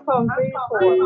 from 3 to 4.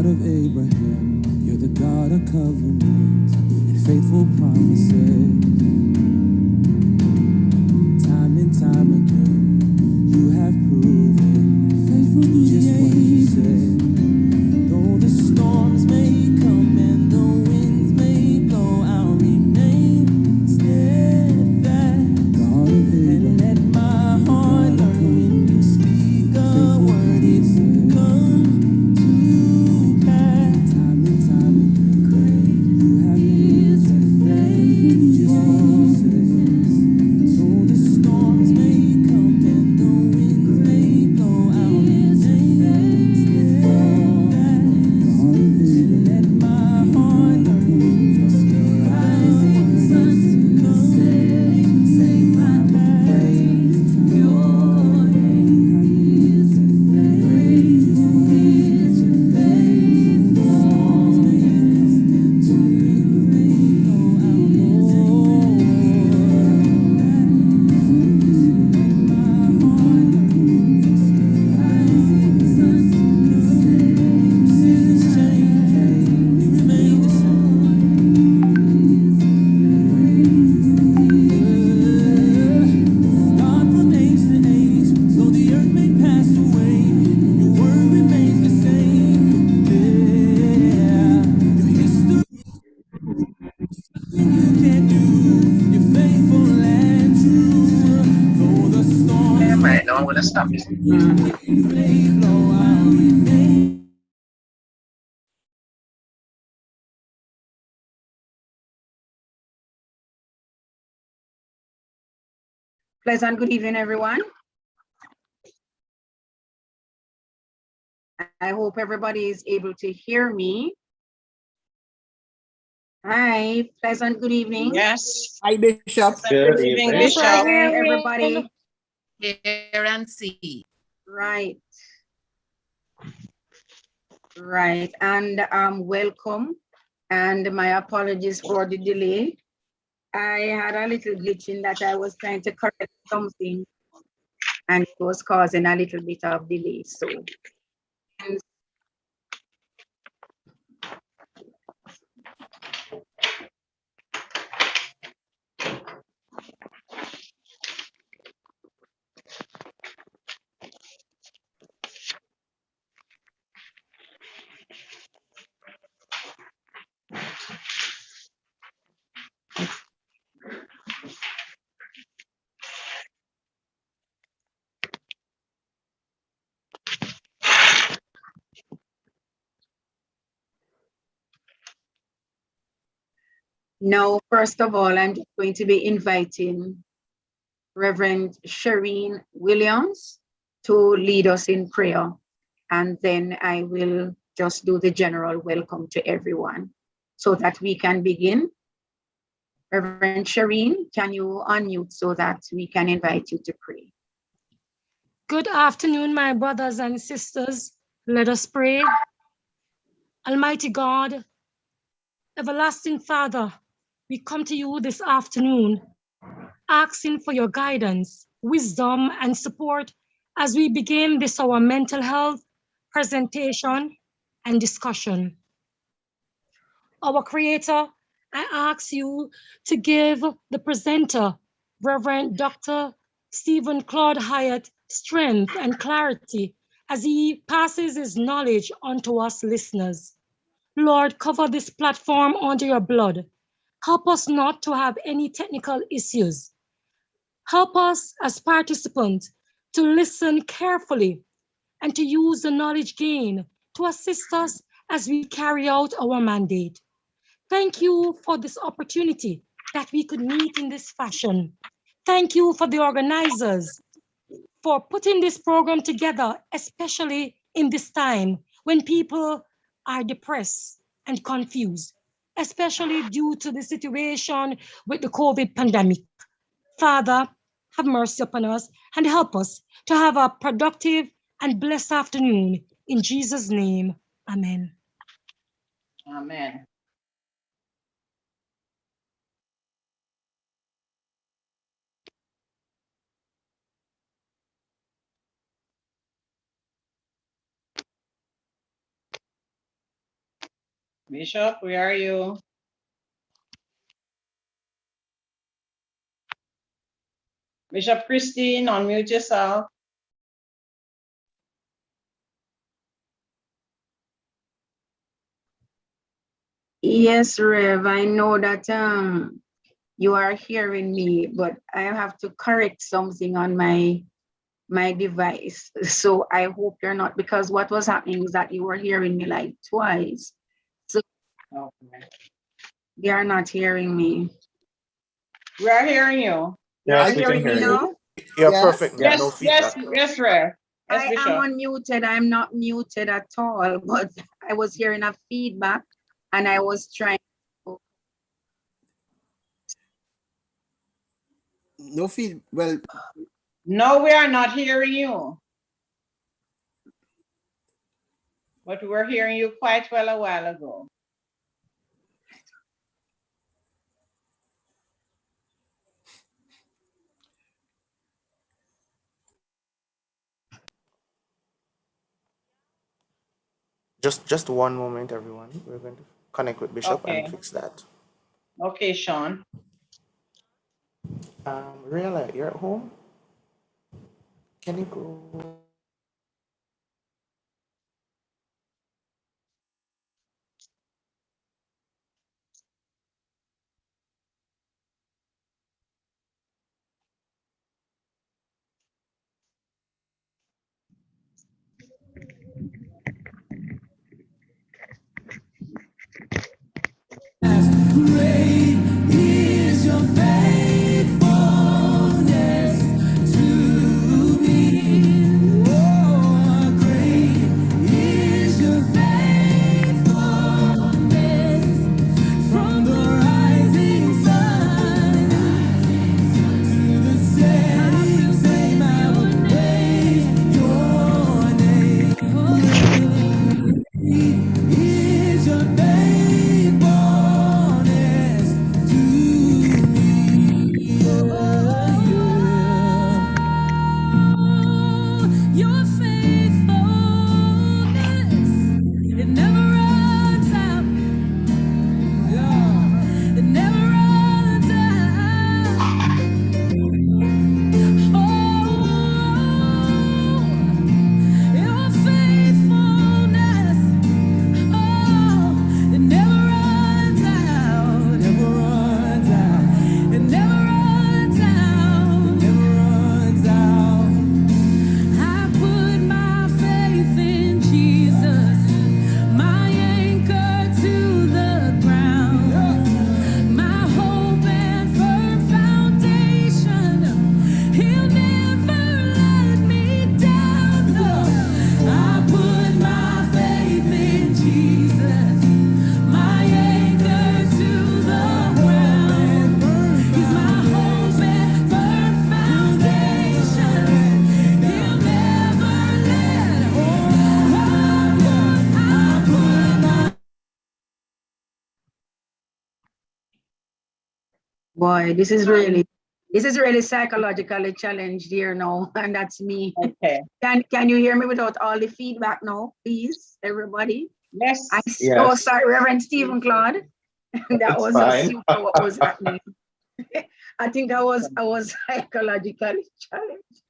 of Abraham, you're the God of covenant and faithful promises. Time and time again, you have proven just what you said. Though the storms may come and the winds may blow, I'll remain steadfast. God of Abraham, and let my heart learn when you speak a word, it comes to pass. Time and time again, great you have been faithful, just what you said. Though the storms may come and the winds may blow, I'll remain steadfast. And let my heart learn when you speak a rising sun to the setting, say my praise. Your name is great, is faithfulness to me. Seasons change, you remain the same. God from age to age, though the earth may pass away, your word remains the same. Yeah, your history you can't do. You're faithful and true. Though the storms may No, I'm gonna stop this. blow, I'll remain. Pleasant good evening, everyone. I hope everybody is able to hear me. Hi, pleasant good evening. Yes. Hi, Bishop. Good evening, Yes, Bishop. Hi, sir. everybody. Hear and see. Right. Right. And welcome. And my apologies for the delay. I had a little glitch in that I was trying to correct something and it was causing a little bit of delay. So now, first of all, I'm just going to be inviting Reverend Shireen Williams to lead us in prayer. And then I will just do the general welcome to everyone so that we can begin. Reverend Shireen, can you unmute so that we can invite you to pray? Good afternoon, my brothers and sisters. Let us pray. Almighty God, everlasting Father, we come to you this afternoon, asking for your guidance, wisdom, and support as we begin this our mental health presentation and discussion. Our Creator, I ask you to give the presenter, Reverend Dr. Stephen-Claude Hyatt, strength and clarity as he passes his knowledge onto us listeners. Lord, cover this platform under your blood. Help us not to have any technical issues. Help us as participants to listen carefully and to use the knowledge gained to assist us as we carry out our mandate. Thank you for this opportunity that we could meet in this fashion. Thank you for the organizers for putting this program together, especially in this time when people are depressed and confused, especially due to the situation with the COVID pandemic. Father, have mercy upon us and help us to have a productive and blessed afternoon. In Jesus' name, amen. Amen. Bishop, where are you? Bishop Christine, unmute yourself. Yes, Rev, I know that you are hearing me, but I have to correct something on my device. So I hope you're not, because what was happening is that you were hearing me like twice. So Okay. they are not hearing me. We are hearing you. Yes, Are we you can hearing me hear you. now? You're Yes. perfect now. No Yes, yes, feedback. yes, Rev. Yes, I Bishop. am unmuted. I'm not muted at all, but I was hearing a feedback and I was trying. No feed. Well, No, we are not hearing you. But we were hearing you quite well a while ago. Just one moment, everyone. We're going to connect with Bishop and Okay. fix that. Okay, Sean. Riela, you're at home? Can you go? Great is your faithfulness to me. Oh, great is your faithfulness from the rising sun to the setting same. I will praise your name. Great is your faithfulness to me. Your faithfulness, it never runs out. Yeah, it never runs out. Your faithfulness, it never runs out. Never runs out. It never runs out. Never runs out. I put my faith in Jesus, my anchor to the ground, my hope and firm foundation. He'll never let me down. No. I put my faith in Jesus, my anchor to the ground. He's my hope and firm foundation. He'll never let go. I put my Boy, this is really psychologically challenged here now, and that's me. Okay. Can you hear me without all the feedback now, please, everybody? Yes. Oh, Yes. sorry, Reverend Stephen-Claude. That It's was fine. just super what was happening. I think I was psychologically challenged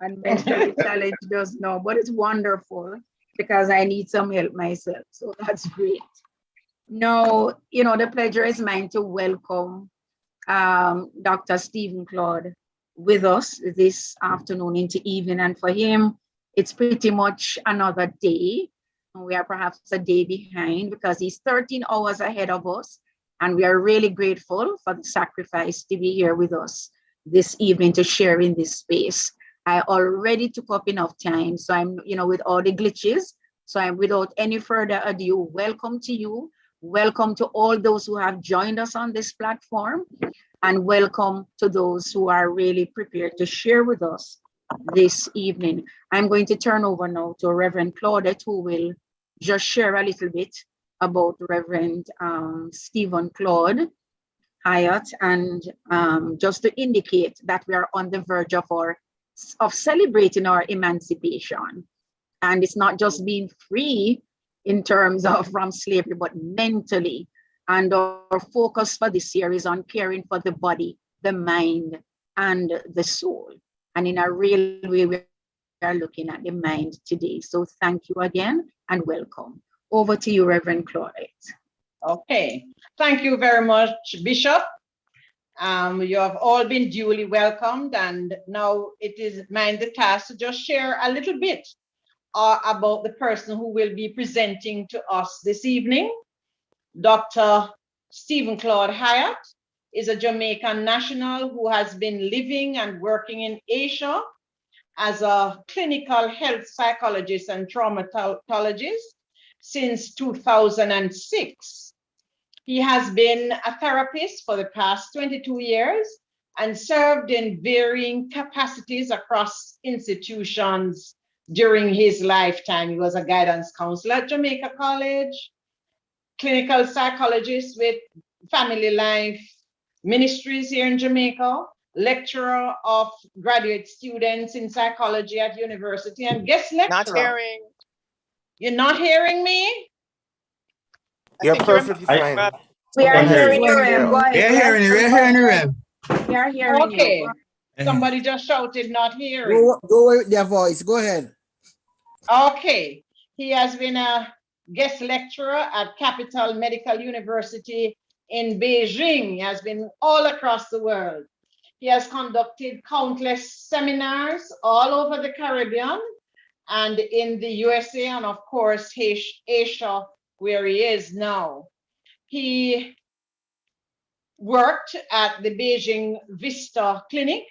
and mentally challenged just now, but it's wonderful because I need some help myself. So that's great. No, the pleasure is mine to welcome Dr. Stephen-Claude with us this afternoon into evening. And for him, it's pretty much another day. We are perhaps a day behind because he's 13 hours ahead of us. And we are really grateful for the sacrifice to be here with us this evening to share in this space. I already took up enough time. So I'm, with all the glitches. So I'm without any further ado, welcome to you. Welcome to all those who have joined us on this platform, and welcome to those who are really prepared to share with us this evening. I'm going to turn over now to Reverend Claudette, who will just share a little bit about Reverend Stephen-Claude Hyatt, and just to indicate that we are on the verge of celebrating our emancipation. And it's not just being free, in terms of from slavery, but mentally. And our focus for this year is on caring for the body, the mind, and the soul. And in a real way, we are looking at the mind today. So thank you again and welcome. Over to you, Reverend Claudette. Okay, thank you very much, Bishop. You have all been duly welcomed, and now it is mine the task to just share a little bit about the person who will be presenting to us this evening. Dr. Stephen-Claude Hyatt is a Jamaican national who has been living and working in Asia as a clinical health psychologist and traumatologist since 2006. He has been a therapist for the past 22 years and served in varying capacities across institutions during his lifetime. He was a guidance counselor at Jamaica College, clinical psychologist with Family Life Ministries here in Jamaica, lecturer of graduate students in psychology at university, and guest lecturer. Not hearing. You're not hearing me? You're perfectly fine. We are One hearing hearing you, you. Rev. Go ahead. We're hearing you, we're hearing you, Rev. We are hearing Okay. you. Somebody just shouted not hearing. Go with their voice. Go ahead. Okay. He has been a guest lecturer at Capital Medical University in Beijing. He has been all across the world. He has conducted countless seminars all over the Caribbean and in the USA, and of course, Asia, where he is now. He worked at the Beijing Vista Clinic,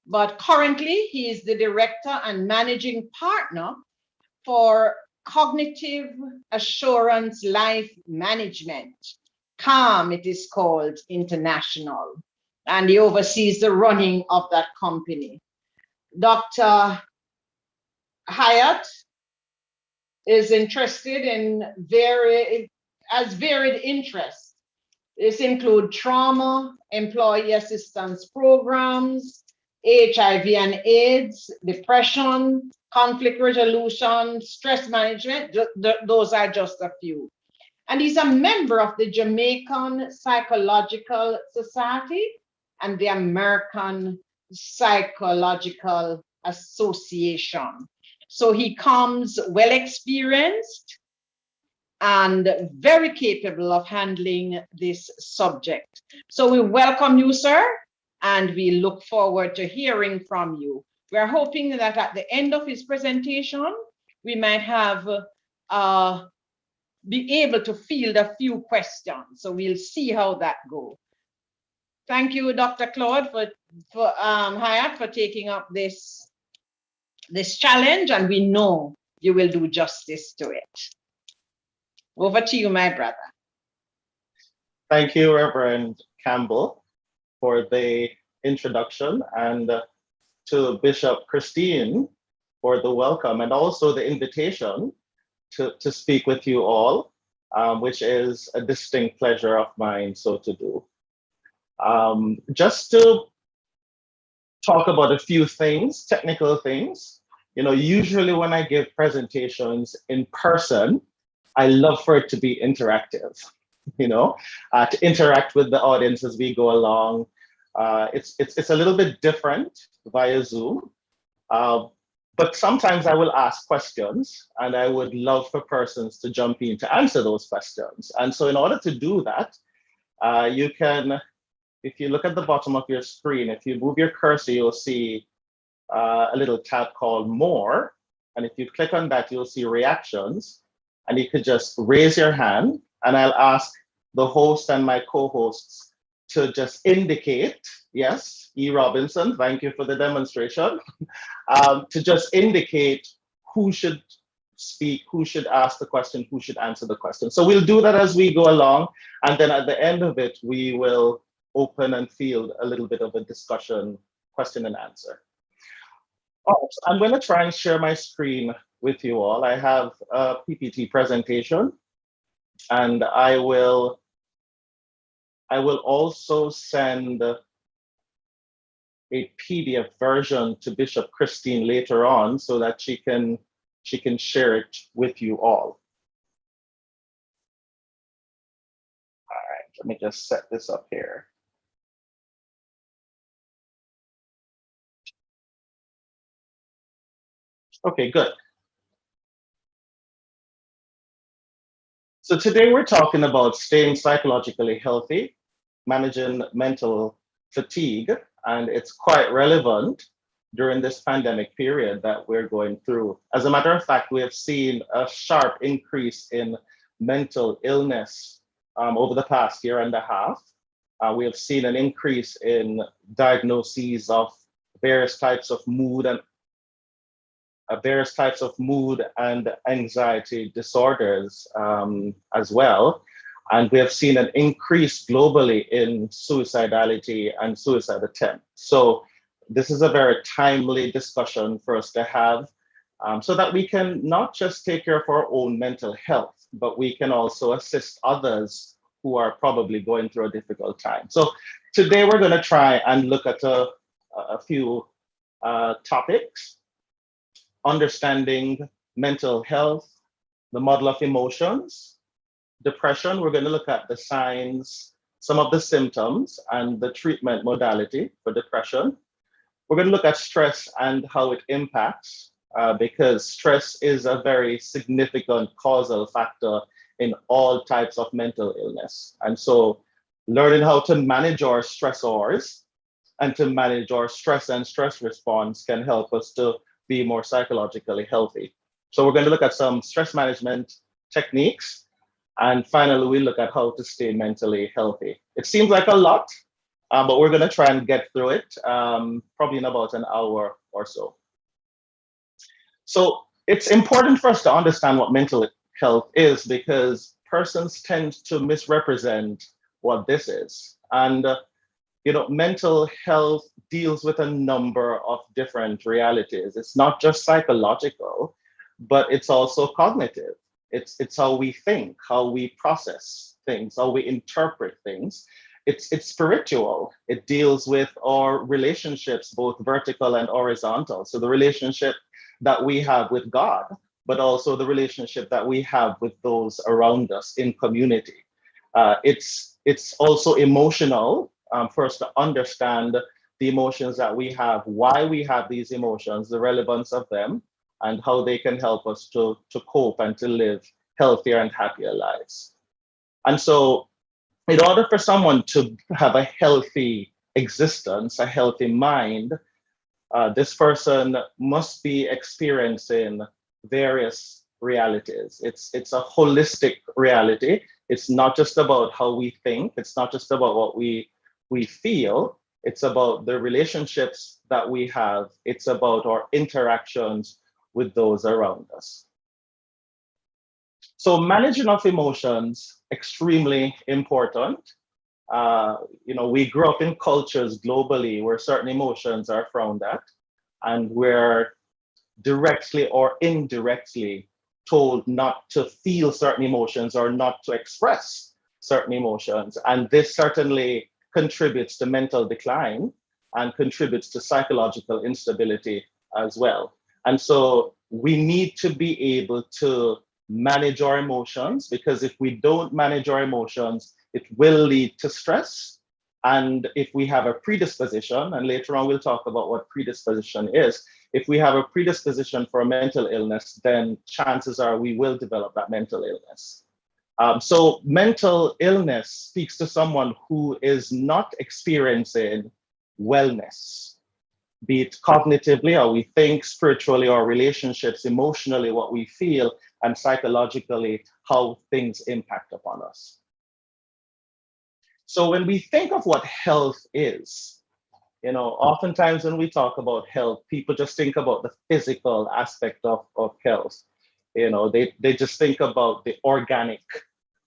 but currently he is the director and managing partner for Cognitive Assurance Life Management, CALM it is called, International, and he oversees the running of that company. Dr. Hyatt is interested in varied interests. This include trauma, employee assistance programs, HIV and AIDS, depression, conflict resolution, stress management. Those are just a few. And he's a member of the Jamaican Psychological Society and the American Psychological Association. So he comes well experienced and very capable of handling this subject. So we welcome you, sir, and we look forward to hearing from you. We are hoping that at the end of his presentation, we might have be able to field a few questions. So we'll see how that goes. Thank you, Dr. Claude, for Hyatt, for taking up this challenge, and we know you will do justice to it. Over to you, my brother. Thank you, Reverend Campbell, for the introduction, and to Bishop Christine for the welcome and also the invitation to speak with you all, which is a distinct pleasure of mine so to do. Just to talk about a few things, technical things. You know, usually when I give presentations in person, I love for it to be interactive, you know, to interact with the audience as we go along. It's a little bit different via Zoom, but sometimes I will ask questions and I would love for persons to jump in to answer those questions. And so in order to do that, you can, if you look at the bottom of your screen, if you move your cursor, you'll see a little tab called More. And if you click on that, you'll see Reactions. And you could just raise your hand and I'll ask the host and my co-hosts to just indicate, yes, E. Robinson, thank you for the demonstration, to just indicate who should speak, who should ask the question, who should answer the question. So we'll do that as we go along. And then at the end of it, we will open and field a little bit of a discussion, question and answer. Oh, so I'm going to try and share my screen with you all. I have a PPT presentation, and I will also send a PDF version to Bishop Christine later on so that she can share it with you all. let me just set this up here. Okay, good. So today we're talking about staying psychologically healthy, managing mental fatigue, and it's quite relevant during this pandemic period that we're going through. As a matter of fact, we have seen a sharp increase in mental illness over the past year and a half. We have seen an increase in diagnoses of various types of mood and anxiety disorders as well. And we have seen an increase globally in suicidality and suicide attempts. So this is a very timely discussion for us to have so that we can not just take care of our own mental health, but we can also assist others who are probably going through a difficult time. So today we're going to try and look at a few topics: understanding mental health, the model of emotions, depression. We're going to look at the signs, some of the symptoms, and the treatment modality for depression. We're going to look at stress and how it impacts, because stress is a very significant causal factor in all types of mental illness. And so learning how to manage our stressors and to manage our stress and stress response can help us to be more psychologically healthy. So we're going to look at some stress management techniques. And finally, we look at how to stay mentally healthy. It seems like a lot, but we're going to try and get through it probably in about an hour or so. So it's important for us to understand what mental health is, because persons tend to misrepresent what this is. And mental health deals with a number of different realities. It's not just psychological, but it's also cognitive. It's how we think, how we process things, how we interpret things. It's spiritual. It deals with our relationships, both vertical and horizontal. So the relationship that we have with God, but also the relationship that we have with those around us in community. It's also emotional, for us to understand the emotions that we have, why we have these emotions, the relevance of them, and how they can help us to cope and to live healthier and happier lives. And so in order for someone to have a healthy existence, a healthy mind, this person must be experiencing various realities. It's a holistic reality. It's not just about how we think. It's not just about what we feel. It's about the relationships that we have. It's about our interactions with those around us. So managing of emotions, extremely important. We grew up in cultures globally where certain emotions are frowned at, and we're directly or indirectly told not to feel certain emotions or not to express certain emotions. And this certainly contributes to mental decline and contributes to psychological instability as well. And so we need to be able to manage our emotions, because if we don't manage our emotions, it will lead to stress. And if we have a predisposition, and later on we'll talk about what predisposition is, if we have a predisposition for a mental illness, then chances are we will develop that mental illness. So mental illness speaks to someone who is not experiencing wellness, be it cognitively, how we think, spiritually, our relationships, emotionally, what we feel, and psychologically, how things impact upon us. So when we think of what health is, oftentimes when we talk about health, people just think about the physical aspect of health. They just think about the organic,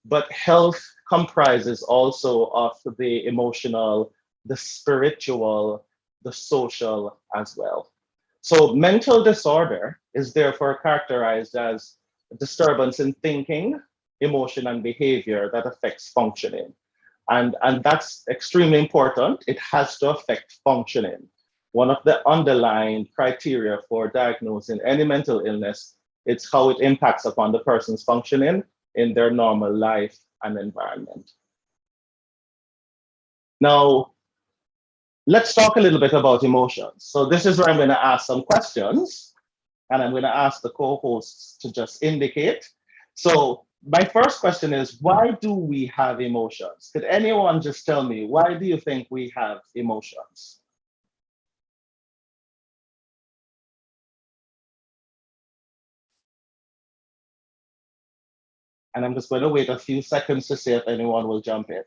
but health comprises also of the emotional, the spiritual, the social as well. So mental disorder is therefore characterized as a disturbance in thinking, emotion, and behavior that affects functioning. And that's extremely important. It has to affect functioning. One of the underlying criteria for diagnosing any mental illness, it's how it impacts upon the person's functioning in their normal life and environment. Now, let's talk a little bit about emotions. So this is where I'm going to ask some questions, and I'm going to ask the co-hosts to just indicate. So my first question is, why do we have emotions? Could anyone just tell me, why do you think we have emotions? And I'm just going to wait a few seconds to see if anyone will jump in.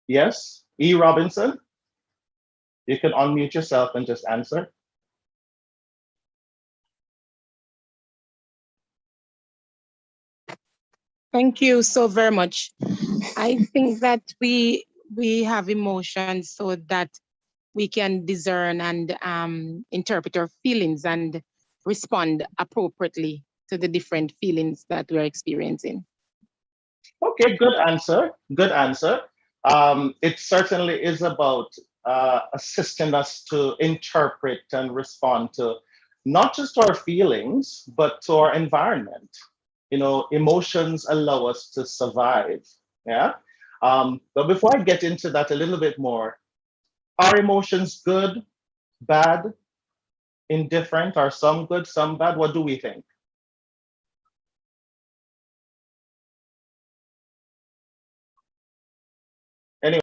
Yes, E. Robinson, you can unmute yourself and just answer. Thank you so very much. I think that we have emotions so that we can discern and interpret our feelings and respond appropriately to the different feelings that we're experiencing. Okay, good answer. Good answer. It certainly is about assisting us to interpret and respond to not just our feelings, but to our environment. You know, emotions allow us to survive. Yeah. But before I get into that a little bit more, are emotions good, bad, indifferent? Are some good, some bad? What do we think? Anyway.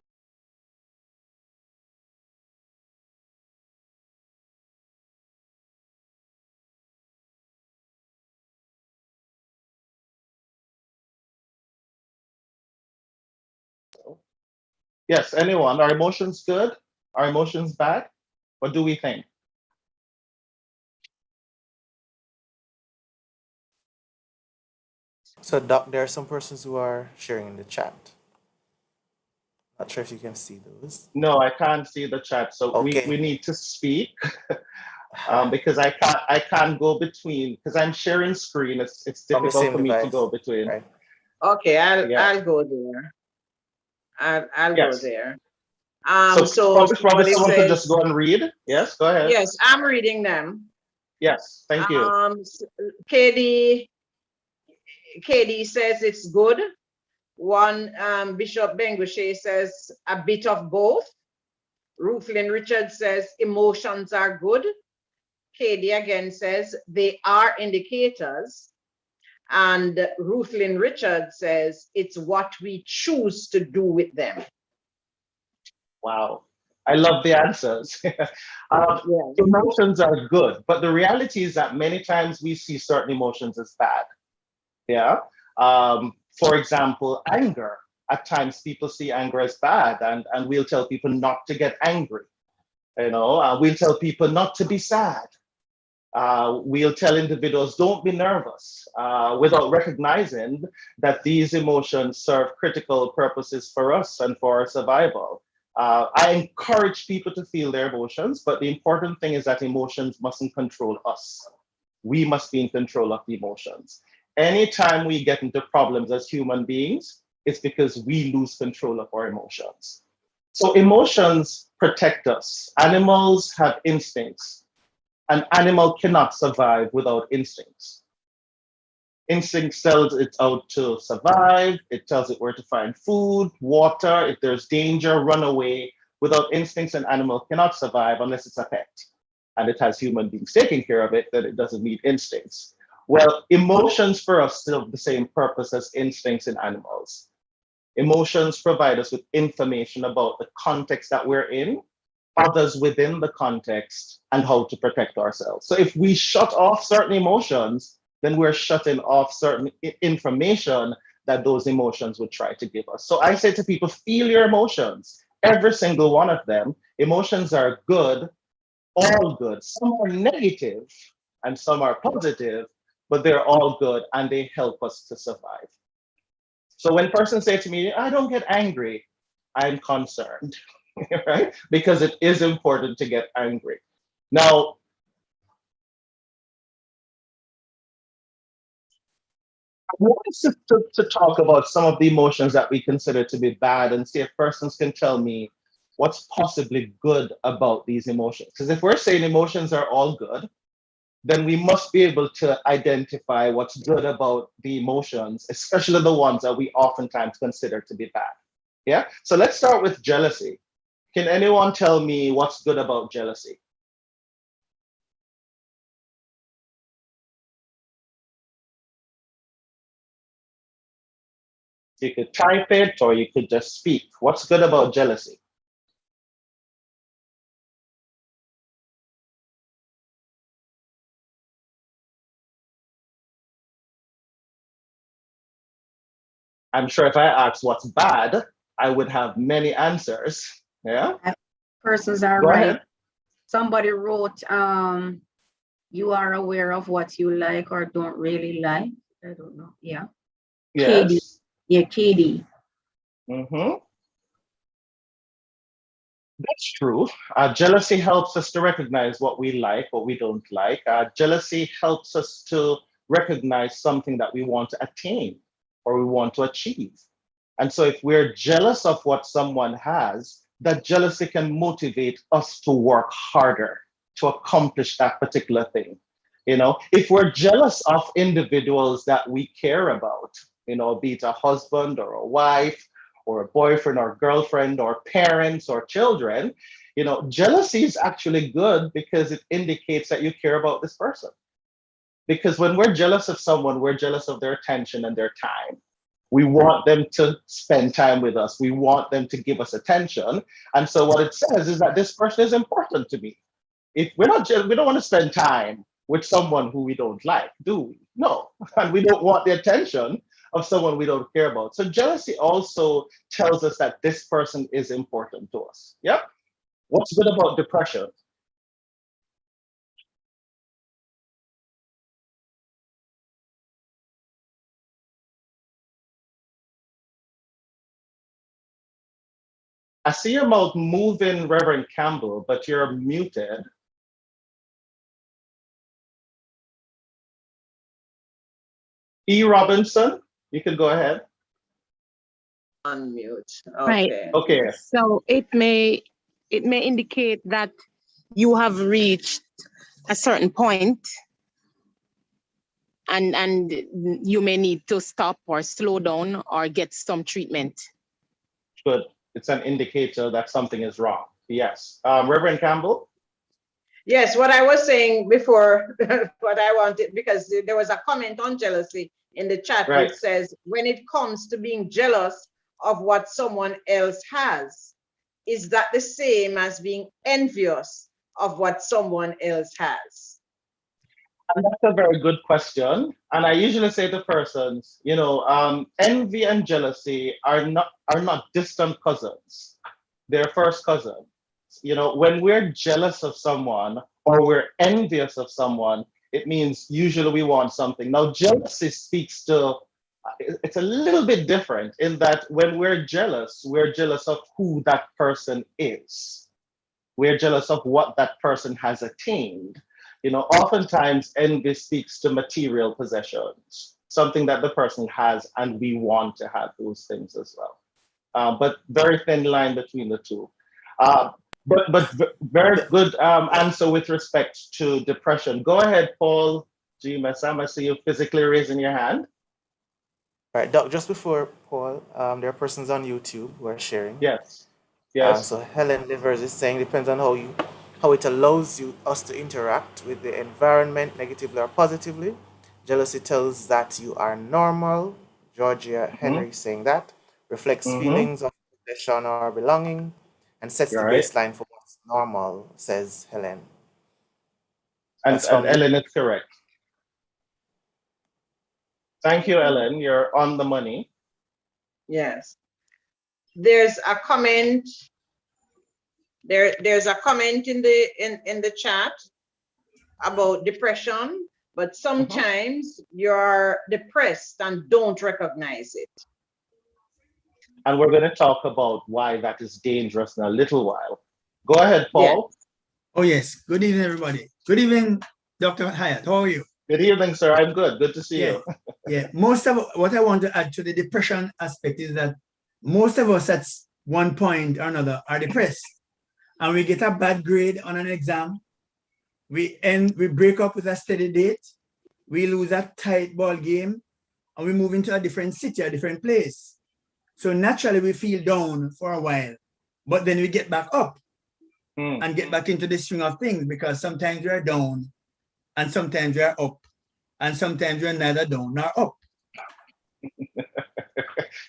Yes, anyone? Are emotions good? Are emotions bad? What do we think? So, Doc, there are some persons who are sharing in the chat. Not sure if you can see those. No, I can't see the chat. So Okay. we need to speak because I can't go between because I'm sharing screen. It's From the difficult same for me to device, go between. right? Okay, Yeah. I'll go there. I'll go Yes. there. So probably Somebody someone could just says, go and read. Yes, go ahead. yes, I'm reading them. Yes, thank you. KD says it's good. One Bishop Bengushe says a bit of both. Ruthlyn Richards says emotions are good. KD again says they are indicators. And Ruthlyn Richards says it's what we choose to do with them. Wow. I love the answers. Yes. Emotions are good, but the reality is that many times we see certain emotions as bad. Yeah. For example, anger. At times people see anger as bad, and we'll tell people not to get angry. You know, we'll tell people not to be sad. We'll tell individuals don't be nervous without recognizing that these emotions serve critical purposes for us and for our survival. I encourage people to feel their emotions, but the important thing is that emotions mustn't control us. We must be in control of the emotions. Anytime we get into problems as human beings, it's because we lose control of our emotions. So emotions protect us. Animals have instincts. An animal cannot survive without instincts. Instinct tells it out to survive. It tells it where to find food, water. If there's danger, run away. Without instincts, an animal cannot survive unless it's a pet and it has human beings taking care of it, that it doesn't need instincts. Well, emotions for us serve the same purpose as instincts in animals. Emotions provide us with information about the context that we're in, others within the context, and how to protect ourselves. So if we shut off certain emotions, then we're shutting off certain information that those emotions would try to give us. So I say to people, feel your emotions, every single one of them. Emotions are good, all good. Some are negative and some are positive, but they're all good and they help us to survive. So when persons say to me, I don't get angry, I'm concerned, right? Because it is important to get angry. Now, I wanted to talk about some of the emotions that we consider to be bad and see if persons can tell me what's possibly good about these emotions. Because if we're saying emotions are all good, then we must be able to identify what's good about the emotions, especially the ones that we oftentimes consider to be bad. Yeah. So let's start with jealousy. Can anyone tell me what's good about jealousy? You could type it or you could just speak. What's good about jealousy? I'm sure if I asked what's bad, I would have many answers. Yeah. Persons are Go right. ahead. Somebody wrote, you are aware of what you like or don't really like. I don't know. Yeah. Katie. Yes. Yeah, Katie. That's true. Jealousy helps us to recognize what we like, what we don't like. Jealousy helps us to recognize something that we want to attain or we want to achieve. And so if we're jealous of what someone has, that jealousy can motivate us to work harder to accomplish that particular thing. You know, if we're jealous of individuals that we care about, you know, be it a husband or a wife, or a boyfriend or girlfriend or parents or children, you know, jealousy is actually good because it indicates that you care about this person. Because when we're jealous of someone, we're jealous of their attention and their time. We want them to spend time with us. We want them to give us attention. And so what it says is that this person is important to me. If we're not, we don't want to spend time with someone who we don't like, do we? No. And we don't want the attention of someone we don't care about. So jealousy also tells us that this person is important to us. Yeah. What's good about depression? I see your mouth moving, Reverend Campbell, but you're muted. E. Robinson, you can go ahead. Unmute. Right. Okay. Okay. So it may indicate that you have reached a certain point and you may need to stop or slow down or get some treatment. Good. It's an indicator that something is wrong. Yes. Reverend Campbell? Yes, what I was saying before, what I wanted, because there was a comment on jealousy in the chat, Right. which says, when it comes to being jealous of what someone else has, is that the same as being envious of what someone else has? And that's a very good question. And I usually say to persons, you know, envy and jealousy are not distant cousins. They're first cousins. You know, when we're jealous of someone or we're envious of someone, it means usually we want something. Now, jealousy speaks to, it's a little bit different in that when we're jealous of who that person is. We're jealous of what that person has attained. You know, oftentimes envy speaks to material possessions, something that the person has, and we want to have those things as well. But very thin line between the two. But very good answer with respect to depression. Go ahead, Paul G. Messam. I see you physically raising your hand. All right, Doc, just before Paul, there are persons on YouTube who are sharing. Yes. Yes. So Helen Livers is saying depends on how it allows us to interact with the environment negatively or positively. Jealousy tells that you are normal. Georgia Henry is saying that reflects feelings of possession or belonging and sets the Right. baseline for what's normal, says Helen. And That's from Ellen is correct. Thank you, Ellen. You're on the money. Yes. There's a comment. There's a comment in the chat about depression, but sometimes you're depressed and don't recognize it. And we're going to talk about why that is dangerous in a little while. Go ahead, Paul. Yes. Oh, yes. Good evening, everybody. Good evening, Dr. Hyatt. How are you? Good evening, sir. I'm good. Good to see you. Yeah. Most of what I want to add to the depression aspect is that most of us at one point or another are depressed. And we get a bad grade on an exam. we break up with a steady date, we lose a tight ball game, and we move into a different city, a different place. So naturally we feel down for a while, but then we get back up and get back into the swing of things, because sometimes we are down and sometimes we are up and sometimes we are neither down nor up.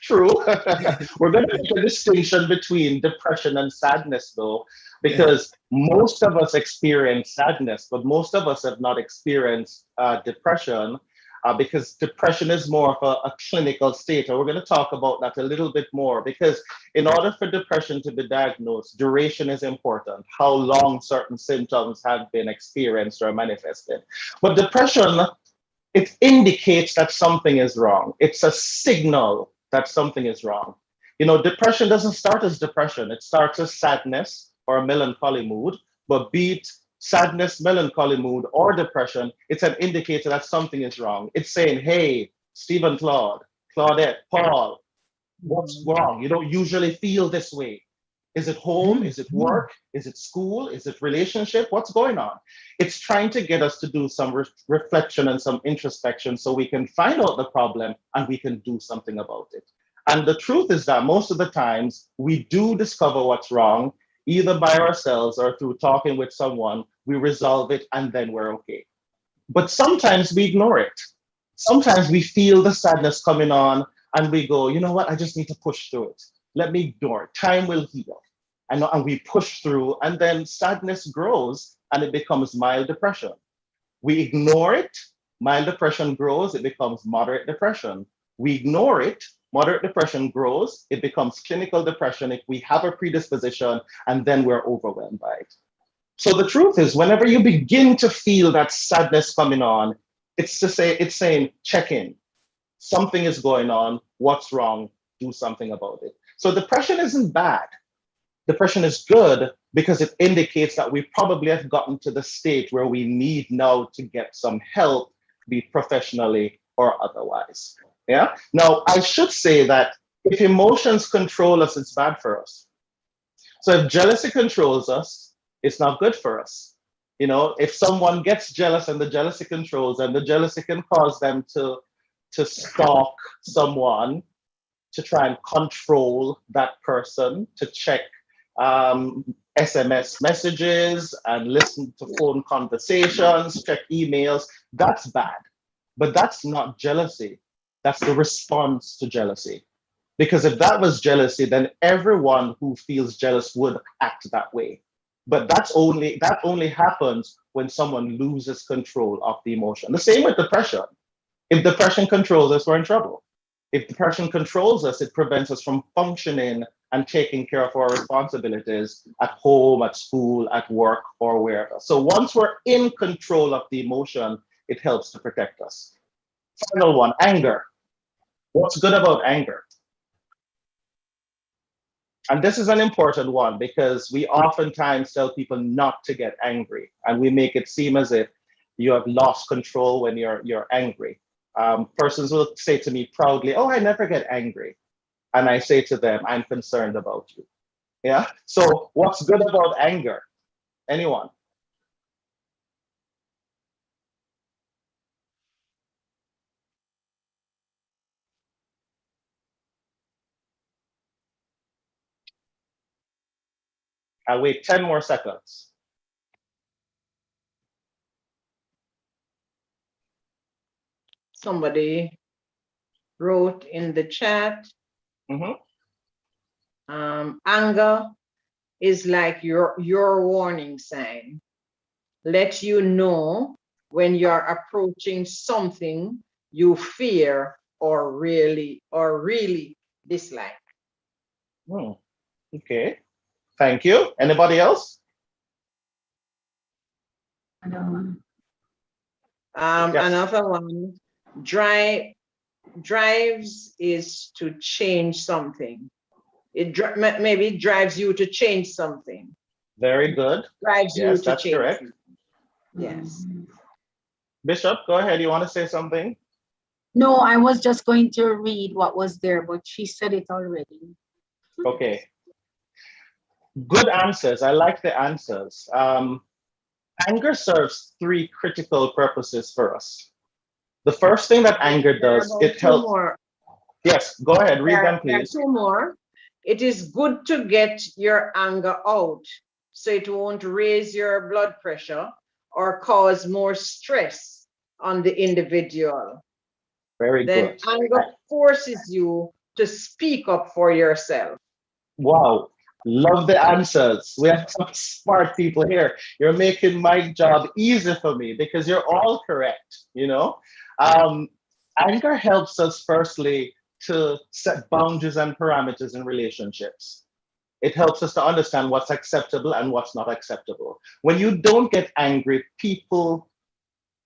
True. We're going to make a distinction between depression and sadness, though, because most of us experience sadness, but most of us have not experienced depression, because depression is more of a clinical state. And we're going to talk about that a little bit more, because in order for depression to be diagnosed, duration is important, how long certain symptoms have been experienced or manifested. But depression, it indicates that something is wrong. It's a signal that something is wrong. You know, depression doesn't start as depression. It starts as sadness or a melancholy mood, but be it sadness, melancholy mood, or depression, it's an indicator that something is wrong. It's saying, hey, Stephen-Claude, Claudette, Paul, what's wrong? You don't usually feel this way. Is it home? Is it work? Is it school? Is it relationship? What's going on? It's trying to get us to do some reflection and some introspection so we can find out the problem and we can do something about it. And the truth is that most of the times we do discover what's wrong, either by ourselves or through talking with someone, we resolve it and then we're okay. But sometimes we ignore it. Sometimes we feel the sadness coming on and we go, you know what, I just need to push through it. Let me ignore it. Time will heal. And we push through, and then sadness grows and it becomes mild depression. We ignore it, mild depression grows, it becomes moderate depression. We ignore it, moderate depression grows, it becomes clinical depression if we have a predisposition, and then we're overwhelmed by it. So the truth is, whenever you begin to feel that sadness coming on, it's saying, check in. Something is going on. What's wrong? Do something about it. So depression isn't bad. Depression is good because it indicates that we probably have gotten to the state where we need now to get some help, be it professionally or otherwise. Yeah. Now, I should say that if emotions control us, it's bad for us. So if jealousy controls us, it's not good for us. You know, if someone gets jealous and the jealousy controls them, the jealousy can cause them to stalk someone, to try and control that person, to check SMS messages and listen to phone conversations, check emails. That's bad. But that's not jealousy. That's the response to jealousy. Because if that was jealousy, then everyone who feels jealous would act that way. But that only happens when someone loses control of the emotion. The same with depression. If depression controls us, we're in trouble. If depression controls us, it prevents us from functioning and taking care of our responsibilities at home, at school, at work, or wherever. So once we're in control of the emotion, it helps to protect us. Final one, anger. What's good about anger? And this is an important one because we oftentimes tell people not to get angry, and we make it seem as if you have lost control when you're angry. Persons will say to me proudly, oh, I never get angry. And I say to them, I'm concerned about you. Yeah. So what's good about anger? Anyone? I'll wait 10 more seconds. Somebody wrote in the chat, anger is like your warning sign. Let you know when you're approaching something you fear or really dislike. Okay. Thank you. Anybody else? Yes. Another one, drives is to change something. It maybe drives you to change something. Very good. Drives you to that's change. Correct. Yes. Bishop, go ahead. You want to say something? No, I was just going to read what was there, but she said it already. Okay. Good answers. I like the answers. Anger serves three critical purposes for us. The first thing that anger There are does, about it two helps. more. Yes, go ahead, read them, There are please. two more. It is good to get your anger out so it won't raise your blood pressure or cause more stress on the individual. Very Then good. anger forces you to speak up for yourself. Wow, love the answers. We have some smart people here. You're making my job easy for me because you're all correct, you know? Anger helps us firstly to set boundaries and parameters in relationships. It helps us to understand what's acceptable and what's not acceptable. When you don't get angry, people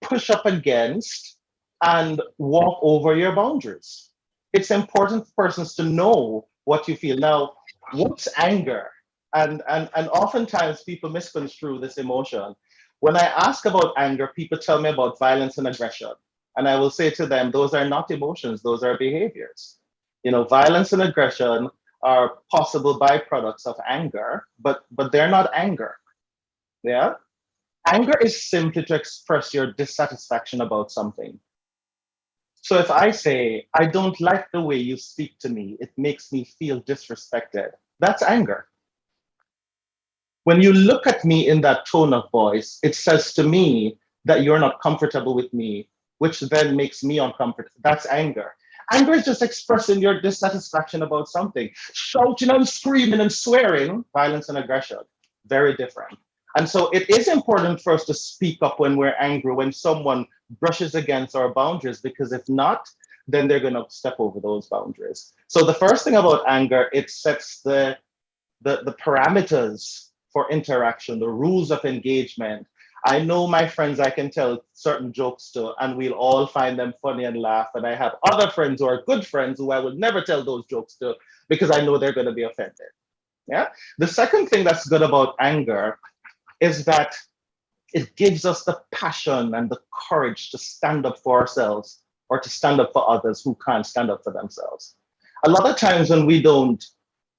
push up against and walk over your boundaries. It's important for persons to know what you feel. Now, what's anger? And oftentimes people misconstrue this emotion. When I ask about anger, people tell me about violence and aggression. And I will say to them, those are not emotions, those are behaviors. You know, violence and aggression are possible byproducts of anger, but they're not anger. Yeah. Anger is simply to express your dissatisfaction about something. So if I say, I don't like the way you speak to me, it makes me feel disrespected, that's anger. When you look at me in that tone of voice, it says to me that you're not comfortable with me, which then makes me uncomfortable. That's anger. Anger is just expressing your dissatisfaction about something. Shouting and screaming and swearing, violence and aggression, very different. And so it is important for us to speak up when we're angry, when someone brushes against our boundaries, because if not, then they're going to step over those boundaries. So the first thing about anger, it sets the parameters for interaction, the rules of engagement. I know my friends I can tell certain jokes to, and we'll all find them funny and laugh. And I have other friends who are good friends who I will never tell those jokes to because I know they're going to be offended. Yeah. The second thing that's good about anger is that it gives us the passion and the courage to stand up for ourselves or to stand up for others who can't stand up for themselves. A lot of times when we don't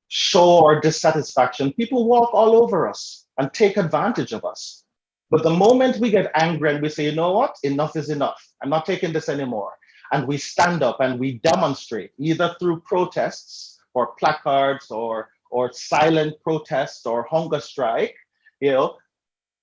show our dissatisfaction, people walk all over us and take advantage of us. But the moment we get angry and we say, you know what, enough is enough, I'm not taking this anymore, and we stand up and we demonstrate, either through protests or placards or silent protests or hunger strike, you know,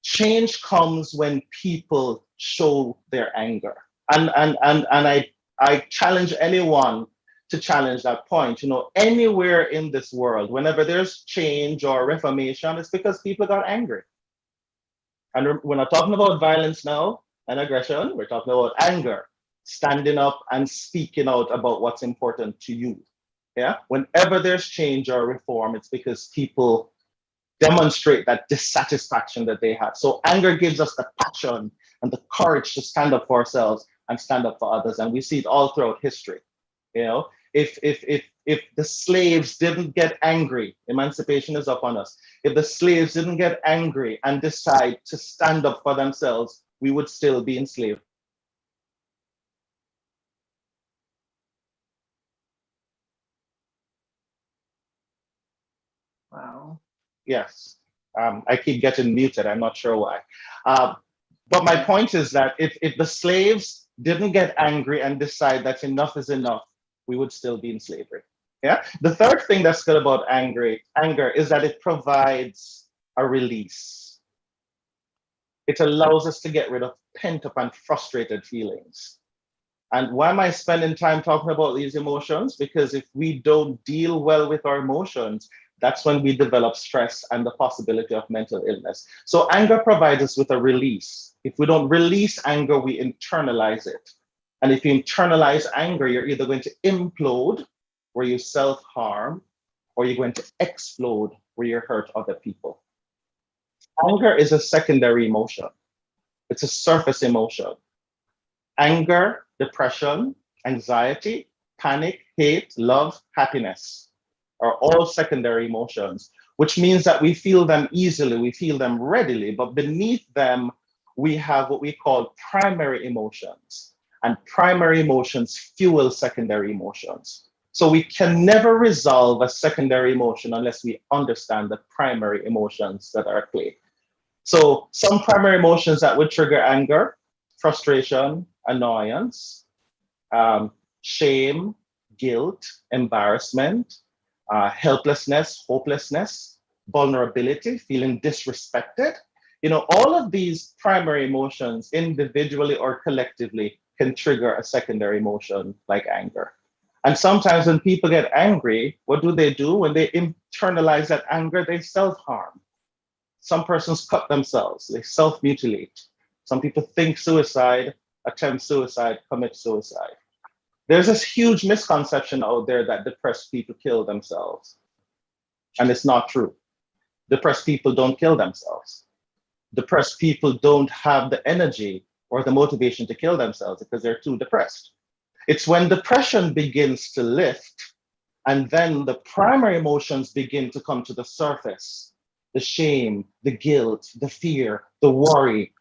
change comes when people show their anger. And I challenge anyone to challenge that point. You know, anywhere in this world, whenever there's change or reformation, it's because people got angry. And we're not talking about violence now and aggression, we're talking about anger, standing up and speaking out about what's important to you. Yeah. Whenever there's change or reform, it's because people demonstrate that dissatisfaction that they have. So anger gives us the passion and the courage to stand up for ourselves and stand up for others. And we see it all throughout history. You know, if the slaves didn't get angry, emancipation is upon us. If the slaves didn't get angry and decide to stand up for themselves, we would still be enslaved. Wow. Yes. I keep getting muted. I'm not sure why. But my point is that if the slaves didn't get angry and decide that enough is enough, we would still be in slavery. Yeah. The third thing that's good about anger is that it provides a release. It allows us to get rid of pent up and frustrated feelings. And why am I spending time talking about these emotions? Because if we don't deal well with our emotions, that's when we develop stress and the possibility of mental illness. So anger provides us with a release. If we don't release anger, we internalize it. And if you internalize anger, you're either going to implode, where you self-harm, or you're going to explode, where you hurt other people. Anger is a secondary emotion. It's a surface emotion. Anger, depression, anxiety, panic, hate, love, happiness are all secondary emotions, which means that we feel them easily, we feel them readily, but beneath them, we have what we call primary emotions. And primary emotions fuel secondary emotions. So we can never resolve a secondary emotion unless we understand the primary emotions that are at play. So some primary emotions that would trigger anger: frustration, annoyance, shame, guilt, embarrassment, helplessness, hopelessness, vulnerability, feeling disrespected. All of these primary emotions, individually or collectively, can trigger a secondary emotion like anger. And sometimes when people get angry, what do? When they internalize that anger, they self-harm. Some persons cut themselves, they self-mutilate. Some people think suicide, attempt suicide, commit suicide. There's this huge misconception out there that depressed people kill themselves. And it's not true. Depressed people don't kill themselves. Depressed people don't have the energy or the motivation to kill themselves because they're too depressed. It's when depression begins to lift and then the primary emotions begin to come to the surface: the shame, the guilt, the fear, the worry.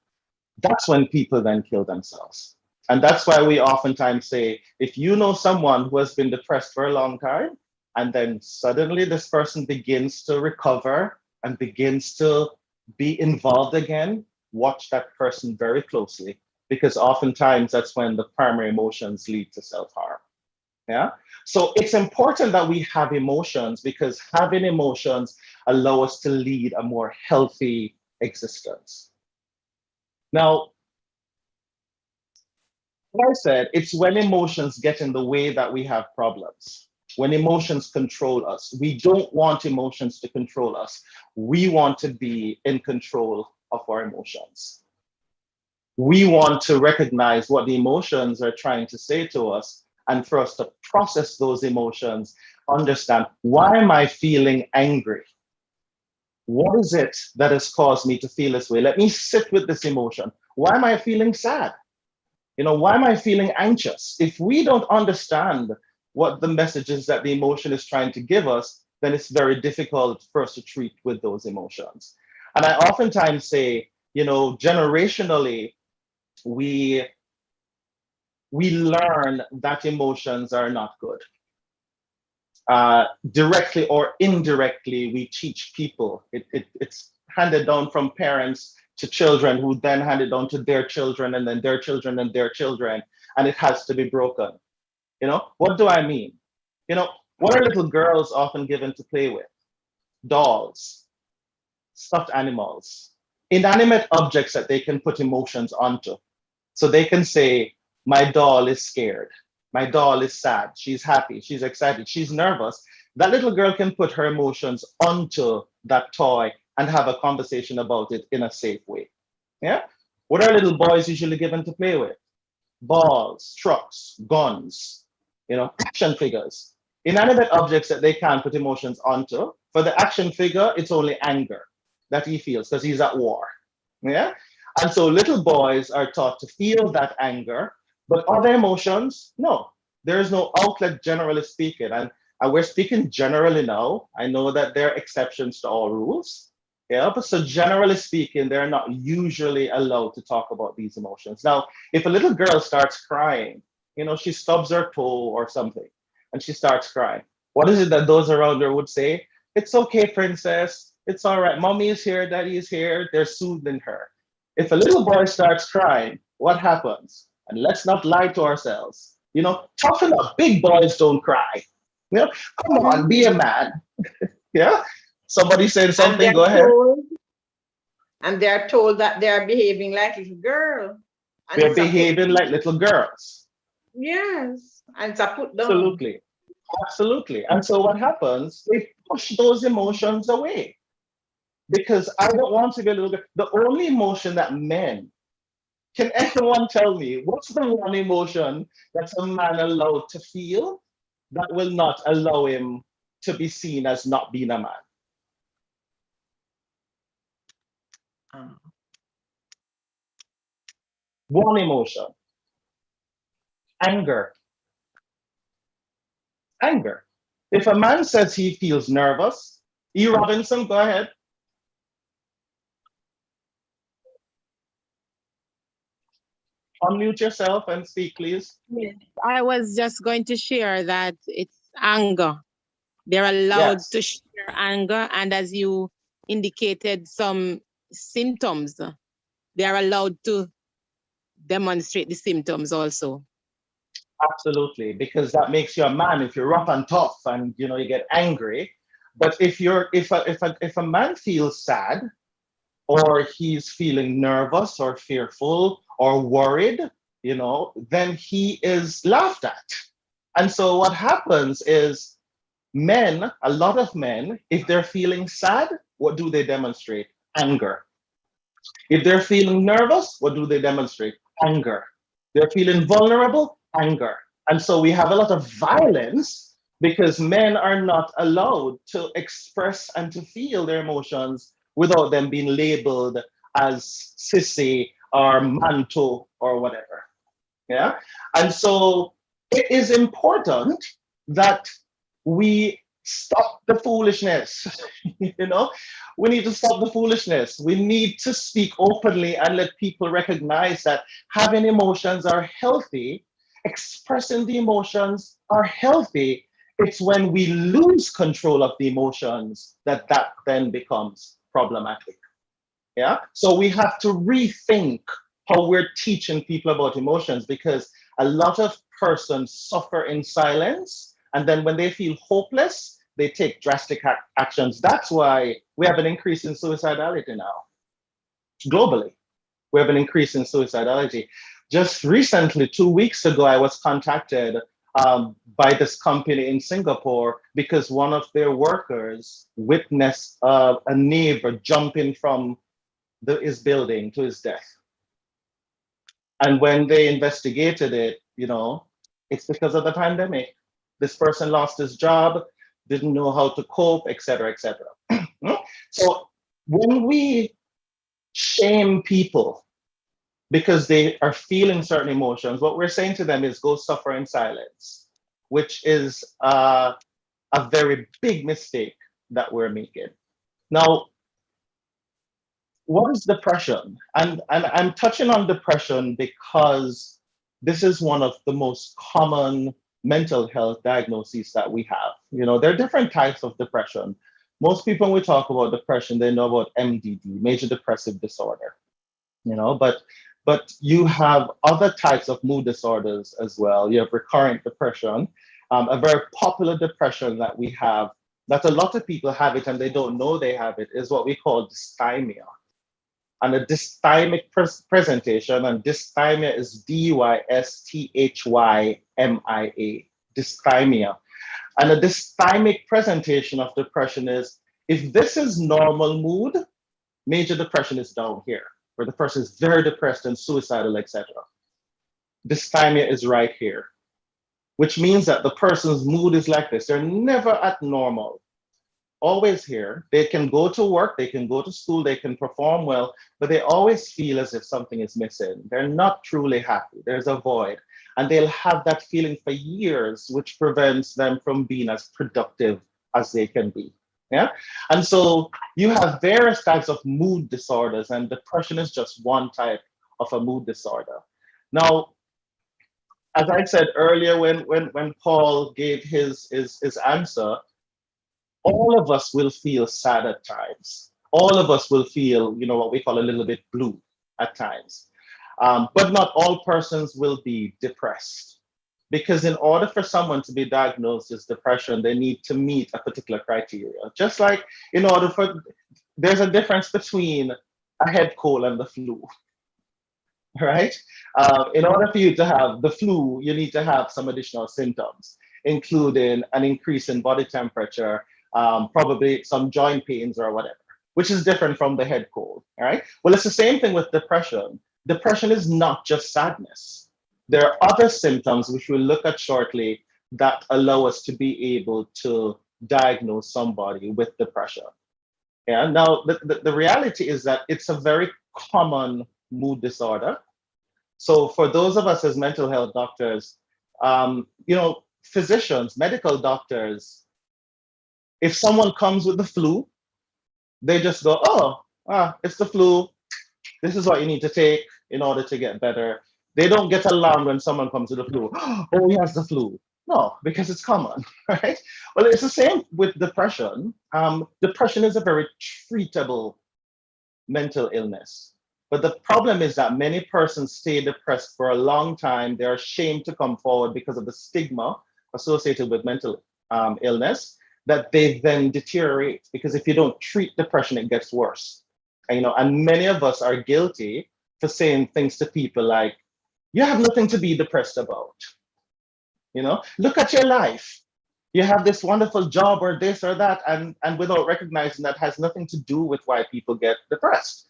That's when people then kill themselves. And that's why we oftentimes say, if you know someone who has been depressed for a long time, and then suddenly this person begins to recover and begins to be involved again, watch that person very closely, because oftentimes that's when the primary emotions lead to self-harm. Yeah. So it's important that we have emotions, because having emotions allow us to lead a more healthy existence. Now, like I said, it's when emotions get in the way that we have problems. When emotions control us, we don't want emotions to control us. We want to be in control of our emotions. We want to recognize what the emotions are trying to say to us, and for us to process those emotions, understand, why am I feeling angry? What is it that has caused me to feel this way? Let me sit with this emotion. Why am I feeling sad? Why am I feeling anxious? If we don't understand what the messages that the emotion is trying to give us, then it's very difficult for us to treat with those emotions. And I oftentimes say, generationally, we learn that emotions are not good. Directly or indirectly, we teach people. It's handed down from parents to children, who then hand it down to their children, and then their children and their children, and it has to be broken. What do I mean? What are little girls often given to play with? Dolls, stuffed animals, inanimate objects that they can put emotions onto. So they can say, my doll is scared. My doll is sad. She's happy. She's excited. She's nervous. That little girl can put her emotions onto that toy and have a conversation about it in a safe way. Yeah. What are little boys usually given to play with? Balls, trucks, guns, action figures, inanimate objects that they can't put emotions onto. For the action figure, it's only anger that he feels because he's at war. Yeah. And so little boys are taught to feel that anger, but other emotions, no. There is no outlet, generally speaking. And we're speaking generally now. I know that there are exceptions to all rules. Yeah, but so generally speaking, they're not usually allowed to talk about these emotions. Now, if a little girl starts crying, she stubs her toe or something, and she starts crying, what is it that those around her would say? It's okay, princess. It's all right. Mommy is here. Daddy is here. They're soothing her. If a little boy starts crying, what happens? And let's not lie to ourselves. Toughen up. Big boys don't cry. Come on, be a man. Yeah. Somebody said something. Go ahead. And they're told that they're behaving like little girl. They're behaving like little girls. Yes. And it's a put down. Absolutely. Absolutely. And so what happens? They push those emotions away. Because I don't want to be a little girl. The only emotion that men, can anyone tell me, what's the one emotion that's a man allowed to feel that will not allow him to be seen as not being a man? One emotion. Anger. Anger. If a man says he feels nervous, E. Robinson, go ahead. Unmute yourself and speak, please. Yes, I was just going to share that it's anger. They're allowed to share anger, and as you indicated, some symptoms, they are allowed to demonstrate the symptoms also. Absolutely, because that makes you a man if you're rough and tough and you get angry. But if a man feels sad, or he's feeling nervous or fearful or worried, then he is laughed at. And so what happens is a lot of men, if they're feeling sad, what do they demonstrate? Anger. If they're feeling nervous, what do they demonstrate? Anger. They're feeling vulnerable, anger. And so we have a lot of violence because men are not allowed to express and to feel their emotions without them being labeled as sissy or manto or whatever. Yeah. And so it is important that we stop the foolishness. We need to stop the foolishness. We need to speak openly and let people recognize that having emotions are healthy, expressing the emotions are healthy. It's when we lose control of the emotions that then becomes problematic. Yeah. So we have to rethink how we're teaching people about emotions, because a lot of persons suffer in silence. And then when they feel hopeless, they take drastic actions. That's why we have an increase in suicidality now. Globally, we have an increase in suicidality. Just recently, 2 weeks ago, I was contacted by this company in Singapore because one of their workers witnessed a neighbor jumping from his building to his death. And when they investigated it, it's because of the pandemic. This person lost his job, didn't know how to cope, et cetera, et cetera. So when we shame people because they are feeling certain emotions, what we're saying to them is go suffer in silence, which is a very big mistake that we're making. Now, what is depression? And I'm touching on depression because this is one of the most common mental health diagnoses that we have. There are different types of depression. Most people, when we talk about depression, they know about MDD, major depressive disorder. But you have other types of mood disorders as well. You have recurrent depression. A very popular depression that we have, that a lot of people have it and they don't know they have it, is what we call dysthymia. And a dysthymic presentation, and dysthymia is dysthymiA, dysthymia. And a dysthymic presentation of depression is, if this is normal mood, major depression is down here, where the person is very depressed and suicidal, etc. Dysthymia is right here, which means that the person's mood is like this. They're never at normal. Always here. They can go to work, they can go to school, they can perform well, but they always feel as if something is missing. They're not truly happy. There's a void. And they'll have that feeling for years, which prevents them from being as productive as they can be. Yeah. And so you have various types of mood disorders, and depression is just one type of a mood disorder. Now, as I said earlier, when Paul gave his answer, all of us will feel sad at times. All of us will feel, what we call a little bit blue at times. But not all persons will be depressed. Because in order for someone to be diagnosed as depression, they need to meet a particular criteria. Just like there's a difference between a head cold and the flu, right? In order for you to have the flu, you need to have some additional symptoms, including an increase in body temperature, probably some joint pains or whatever, which is different from the head cold, all right? Well, it's the same thing with depression. Depression is not just sadness. There are other symptoms, which we'll look at shortly, that allow us to be able to diagnose somebody with depression. Yeah. Now, the reality is that it's a very common mood disorder. So for those of us as mental health doctors, physicians, medical doctors, if someone comes with the flu, they just go, it's the flu. This is what you need to take in order to get better. They don't get alarmed when someone comes with the flu. Oh, he has the flu. No, because it's common, right? Well, it's the same with depression. Depression is a very treatable mental illness. But the problem is that many persons stay depressed for a long time. They're ashamed to come forward because of the stigma associated with mental illness, that they then deteriorate, because if you don't treat depression, it gets worse. And many of us are guilty for saying things to people like, you have nothing to be depressed about. Look at your life. You have this wonderful job or this or that, and without recognizing that has nothing to do with why people get depressed.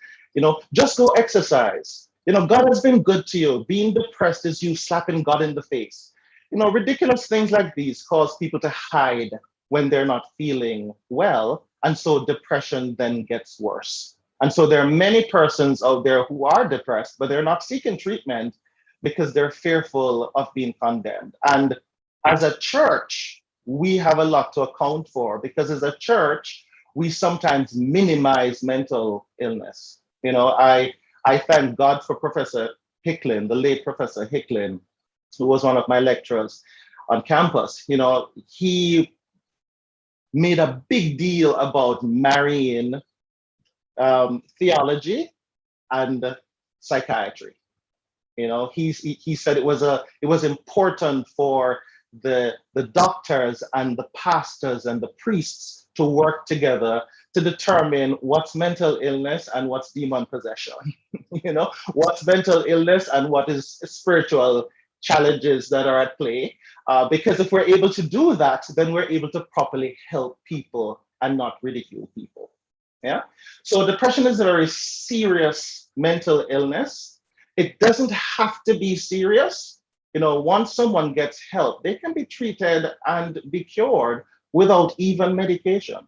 Just go exercise. God has been good to you. Being depressed is you slapping God in the face. Ridiculous things like these cause people to hide when they're not feeling well, and so depression then gets worse. And so there are many persons out there who are depressed, but they're not seeking treatment because they're fearful of being condemned. And as a church, we have a lot to account for, because as a church, we sometimes minimize mental illness. I thank God for Professor Hicklin, the late Professor Hicklin, who was one of my lecturers on campus. He made a big deal about marrying theology and psychiatry. He said it was important for the doctors and the pastors and the priests to work together to determine what's mental illness and what's demon possession. What's mental illness and what is spiritual challenges that are at play. Because if we're able to do that, then we're able to properly help people and not ridicule people. Yeah. So depression is a very serious mental illness. It doesn't have to be serious. Once someone gets help, they can be treated and be cured without even medication.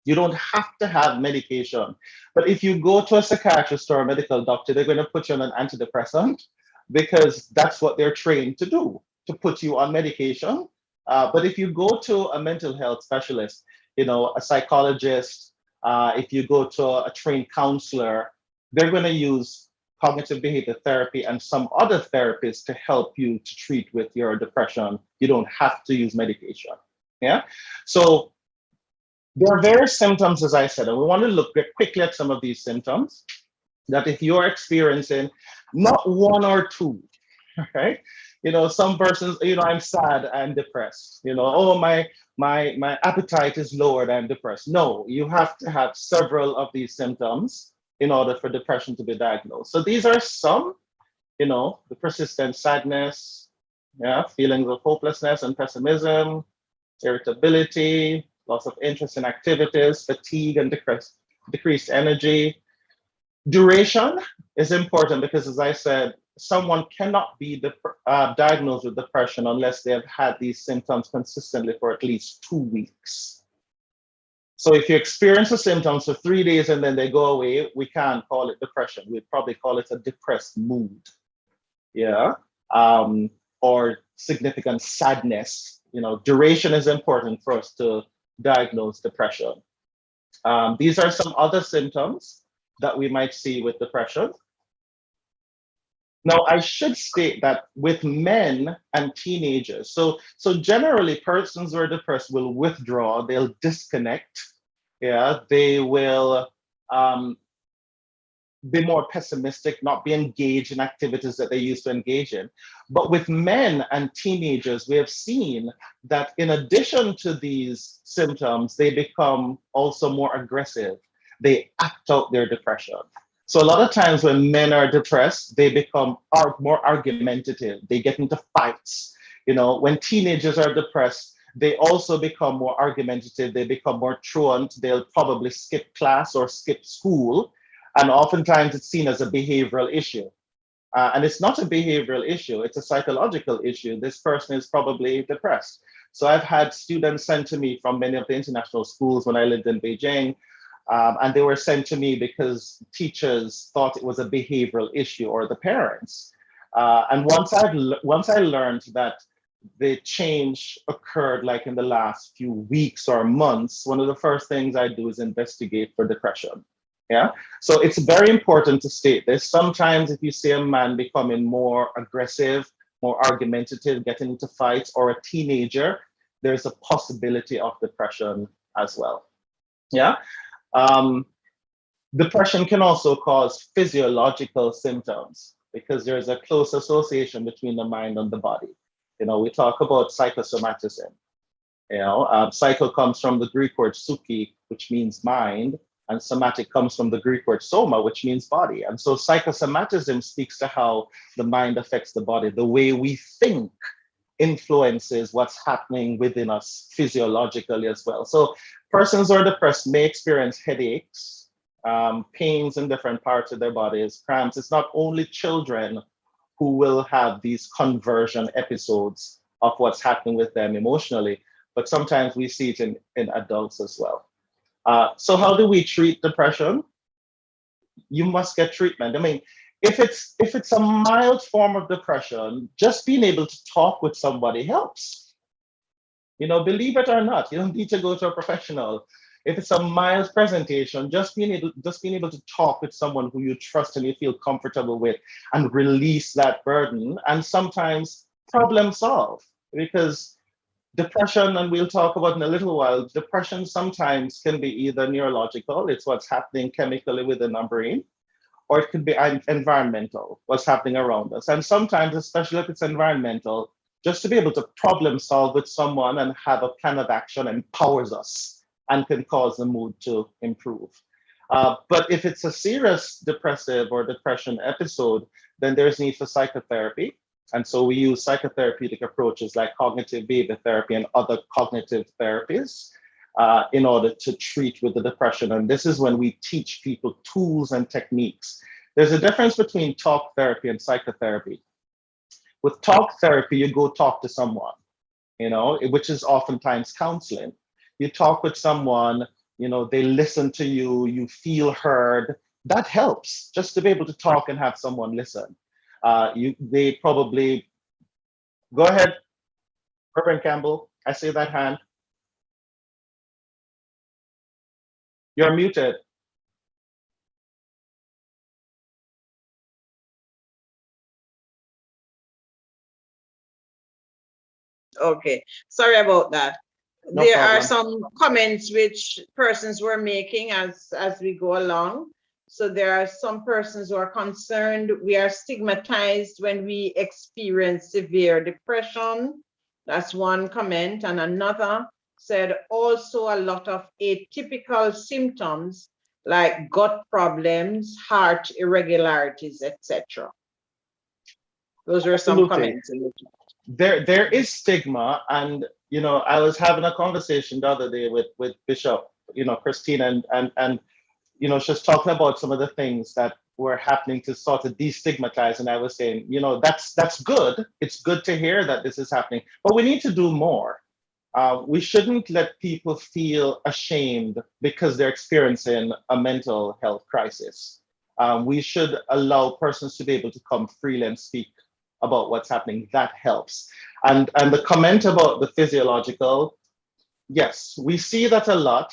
You don't have to have medication. But if you go to a psychiatrist or a medical doctor, they're going to put you on an antidepressant because that's what they're trained to do, to put you on medication. But if you go to a mental health specialist, a psychologist, if you go to a trained counselor, they're going to use cognitive behavior therapy and some other therapies to help you to treat with your depression. You don't have to use medication. Yeah. So there are various symptoms, as I said, and we want to look quickly at some of these symptoms that if you're experiencing not one or two, right? Some persons, I'm sad and depressed. Oh, my appetite is lowered, I'm depressed. No, you have to have several of these symptoms in order for depression to be diagnosed. So these are some, the persistent sadness, feelings of hopelessness and pessimism, irritability, loss of interest in activities, fatigue and decreased energy. Duration is important because, as I said, someone cannot be diagnosed with depression unless they have had these symptoms consistently for at least 2 weeks. So if you experience the symptoms for 3 days and then they go away, we can't call it depression. We'd probably call it a depressed mood, or significant sadness. Duration is important for us to diagnose depression. These are some other symptoms that we might see with depression. Now, I should state that with men and teenagers, so generally persons who are depressed will withdraw, they'll disconnect, they will be more pessimistic, not be engaged in activities that they used to engage in. But with men and teenagers, we have seen that in addition to these symptoms, they become also more aggressive. They act out their depression. So a lot of times when men are depressed, they become more argumentative. They get into fights. When teenagers are depressed, they also become more argumentative. They become more truant. They'll probably skip class or skip school. And oftentimes it's seen as a behavioral issue. And it's not a behavioral issue, it's a psychological issue. This person is probably depressed. So I've had students sent to me from many of the international schools when I lived in Beijing, and they were sent to me because teachers thought it was a behavioral issue, or the parents. And once I learned that the change occurred like in the last few weeks or months, one of the first things I do is investigate for depression. Yeah, so it's very important to state this. Sometimes if you see a man becoming more aggressive, more argumentative, getting into fights, or a teenager, there's a possibility of depression as well. Yeah. Depression can also cause physiological symptoms because there's a close association between the mind and the body. You know, we talk about psychosomatism. You know, psycho comes from the Greek word psyche, which means mind, and somatic comes from the Greek word soma, which means body. And so psychosomatism speaks to how the mind affects the body. The way we think influences what's happening within us physiologically as well. So persons who are depressed may experience headaches, pains in different parts of their bodies, cramps. It's not only children who will have these conversion episodes of what's happening with them emotionally, but sometimes we see it in adults as well. So how do we treat depression? You must get treatment. I mean, if it's a mild form of depression, just being able to talk with somebody helps. You know, believe it or not, you don't need to go to a professional. If it's a mild presentation, just being able to talk with someone who you trust and you feel comfortable with and release that burden, and sometimes problem solve. Because depression, and we'll talk about in a little while, depression sometimes can be either neurological, it's what's happening chemically within our brain, or it could be environmental, what's happening around us. And sometimes, especially if it's environmental, just to be able to problem solve with someone and have a plan of action empowers us and can cause the mood to improve. But if it's a serious depressive or depression episode, then there's need for psychotherapy. And so we use psychotherapeutic approaches like cognitive behavior therapy and other cognitive therapies in order to treat with the depression. And this is when we teach people tools and techniques. There's a difference between talk therapy and psychotherapy. With talk therapy, you go talk to someone, you know, which is oftentimes counseling. You talk with someone, you know, they listen to you, you feel heard. That helps, just to be able to talk and have someone listen. They probably, go ahead, Reverend Campbell, I see that hand. You're muted. Okay, sorry about that. No There are problem. some comments which persons were making as we go along. So there are some persons who are concerned we are stigmatized when we experience severe depression. That's one comment. And another said also a lot of atypical symptoms like gut problems, heart irregularities, etc. Those are some Absolutely. comments in the chat. There is stigma, and you know, I was having a conversation the other day with Bishop, you know, Christine, and you know, she's talking about some of the things that were happening to sort of destigmatize, and I was saying, you know, that's good. It's good to hear that this is happening, but we need to do more. We shouldn't let people feel ashamed because they're experiencing a mental health crisis. We should allow persons to be able to come freely and speak about what's happening. That helps. And the comment about the physiological, yes, we see that a lot.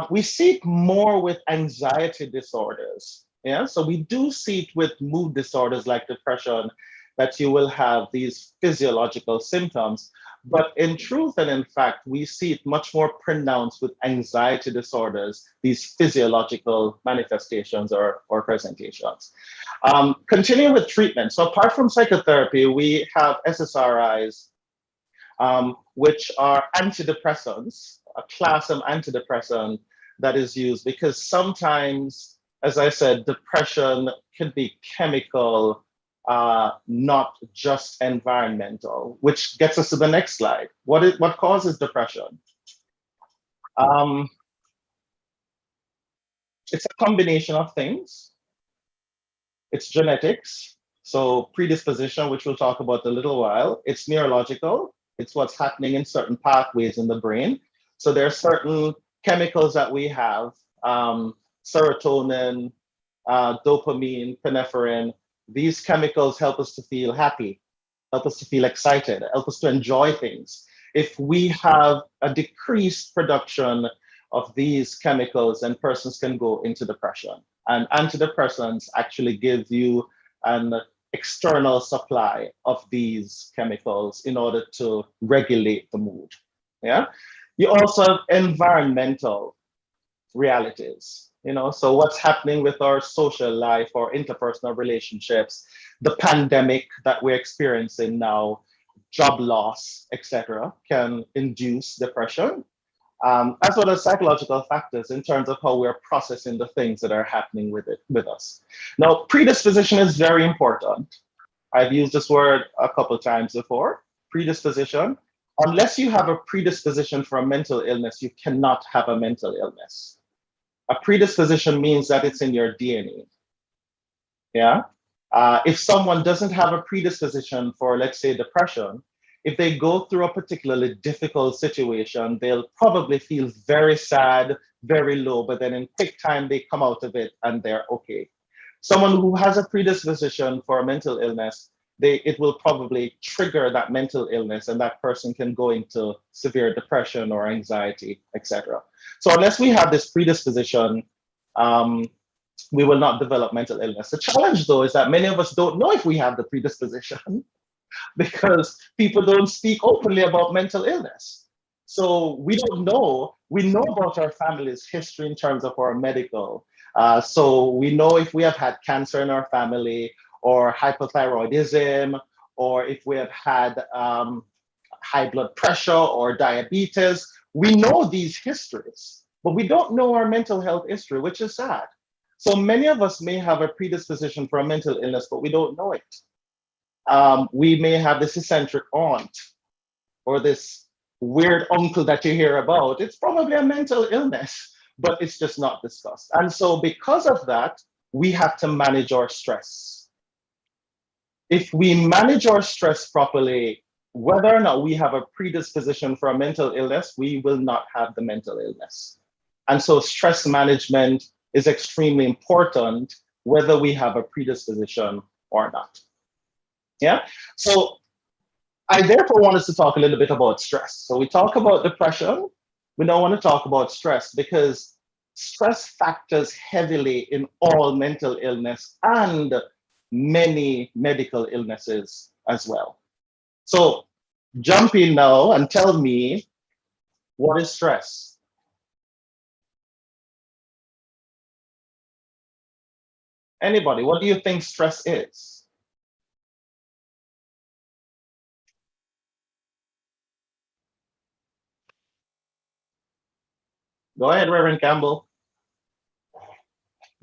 We see it more with anxiety disorders. Yeah, so we do see it with mood disorders like depression, that you will have these physiological symptoms. But in truth and in fact, we see it much more pronounced with anxiety disorders, these physiological manifestations or presentations. Continuing with treatment. So apart from psychotherapy, we have SSRIs, which are antidepressants, a class of antidepressant that is used because sometimes, as I said, depression can be chemical, not just environmental, which gets us to the next slide. What causes depression? It's a combination of things. It's genetics, so predisposition, which we'll talk about in a little while. It's neurological. It's what's happening in certain pathways in the brain. So there are certain chemicals that we have, serotonin, dopamine, epinephrine. These chemicals help us to feel happy, help us to feel excited, help us to enjoy things. If we have a decreased production of these chemicals, then persons can go into depression. And antidepressants actually give you an external supply of these chemicals in order to regulate the mood. Yeah. You also have environmental realities. So what's happening with our social life, our interpersonal relationships, the pandemic that we're experiencing now, job loss, etc., can induce depression, as well as psychological factors in terms of how we're processing the things that are happening with us. Now, predisposition is very important. I've used this word a couple of times before. Predisposition. Unless you have a predisposition for a mental illness, you cannot have a mental illness. A predisposition means that it's in your DNA. Yeah. If someone doesn't have a predisposition for, let's say, depression, if they go through a particularly difficult situation, they'll probably feel very sad, very low, but then in quick time they come out of it and they're okay. Someone who has a predisposition for a mental illness, it will probably trigger that mental illness, and that person can go into severe depression or anxiety, etc. So unless we have this predisposition, we will not develop mental illness. The challenge, though, is that many of us don't know if we have the predisposition because people don't speak openly about mental illness. So we don't know. We know about our family's history in terms of our medical. So we know if we have had cancer in our family, or hypothyroidism, or if we have had high blood pressure or diabetes. We know these histories, but we don't know our mental health history, which is sad. So many of us may have a predisposition for a mental illness, but we don't know it. We may have this eccentric aunt or this weird uncle that you hear about. It's probably a mental illness, but it's just not discussed. And so because of that, we have to manage our stress. If we manage our stress properly, whether or not we have a predisposition for a mental illness, we will not have the mental illness. And so stress management is extremely important, whether we have a predisposition or not. Yeah. So I therefore want us to talk a little bit about stress. So we talk about depression. We now want to talk about stress because stress factors heavily in all mental illness and many medical illnesses as well. So jump in now and tell me, what is stress? Anybody, what do you think stress is? Go ahead, Reverend Campbell.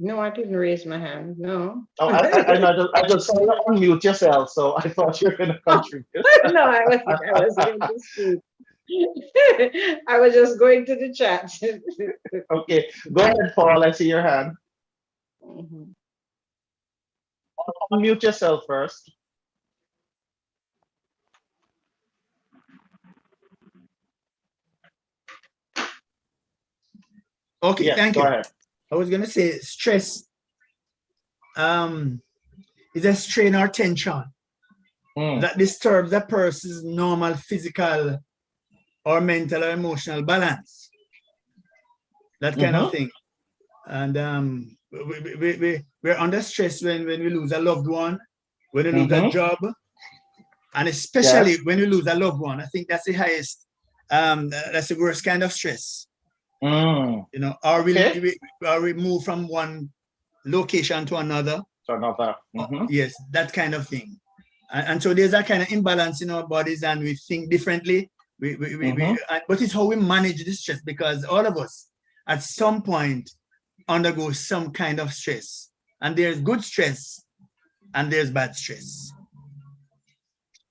No, I didn't raise my hand. No. Oh, I just saw you unmute yourself, so I thought you were going to contribute. No, I was going to speak. I was just going to the chat. Okay, go ahead, Paul. I see your hand. Mhm. Unmute yourself first. Okay, Yes, thank go you. ahead. I was gonna say stress is a strain or tension that disturbs a person's normal physical or mental or emotional balance. That kind of thing. And we're under stress when we lose a loved one, when we lose a job, and especially when we lose a loved one. I think that's the highest, that's the worst kind of stress. You know, or we move from one location to another. Yes, that kind of thing. And so there's that kind of imbalance in our bodies, and we think differently. But it's how we manage the stress, because all of us at some point undergo some kind of stress, and there's good stress and there's bad stress.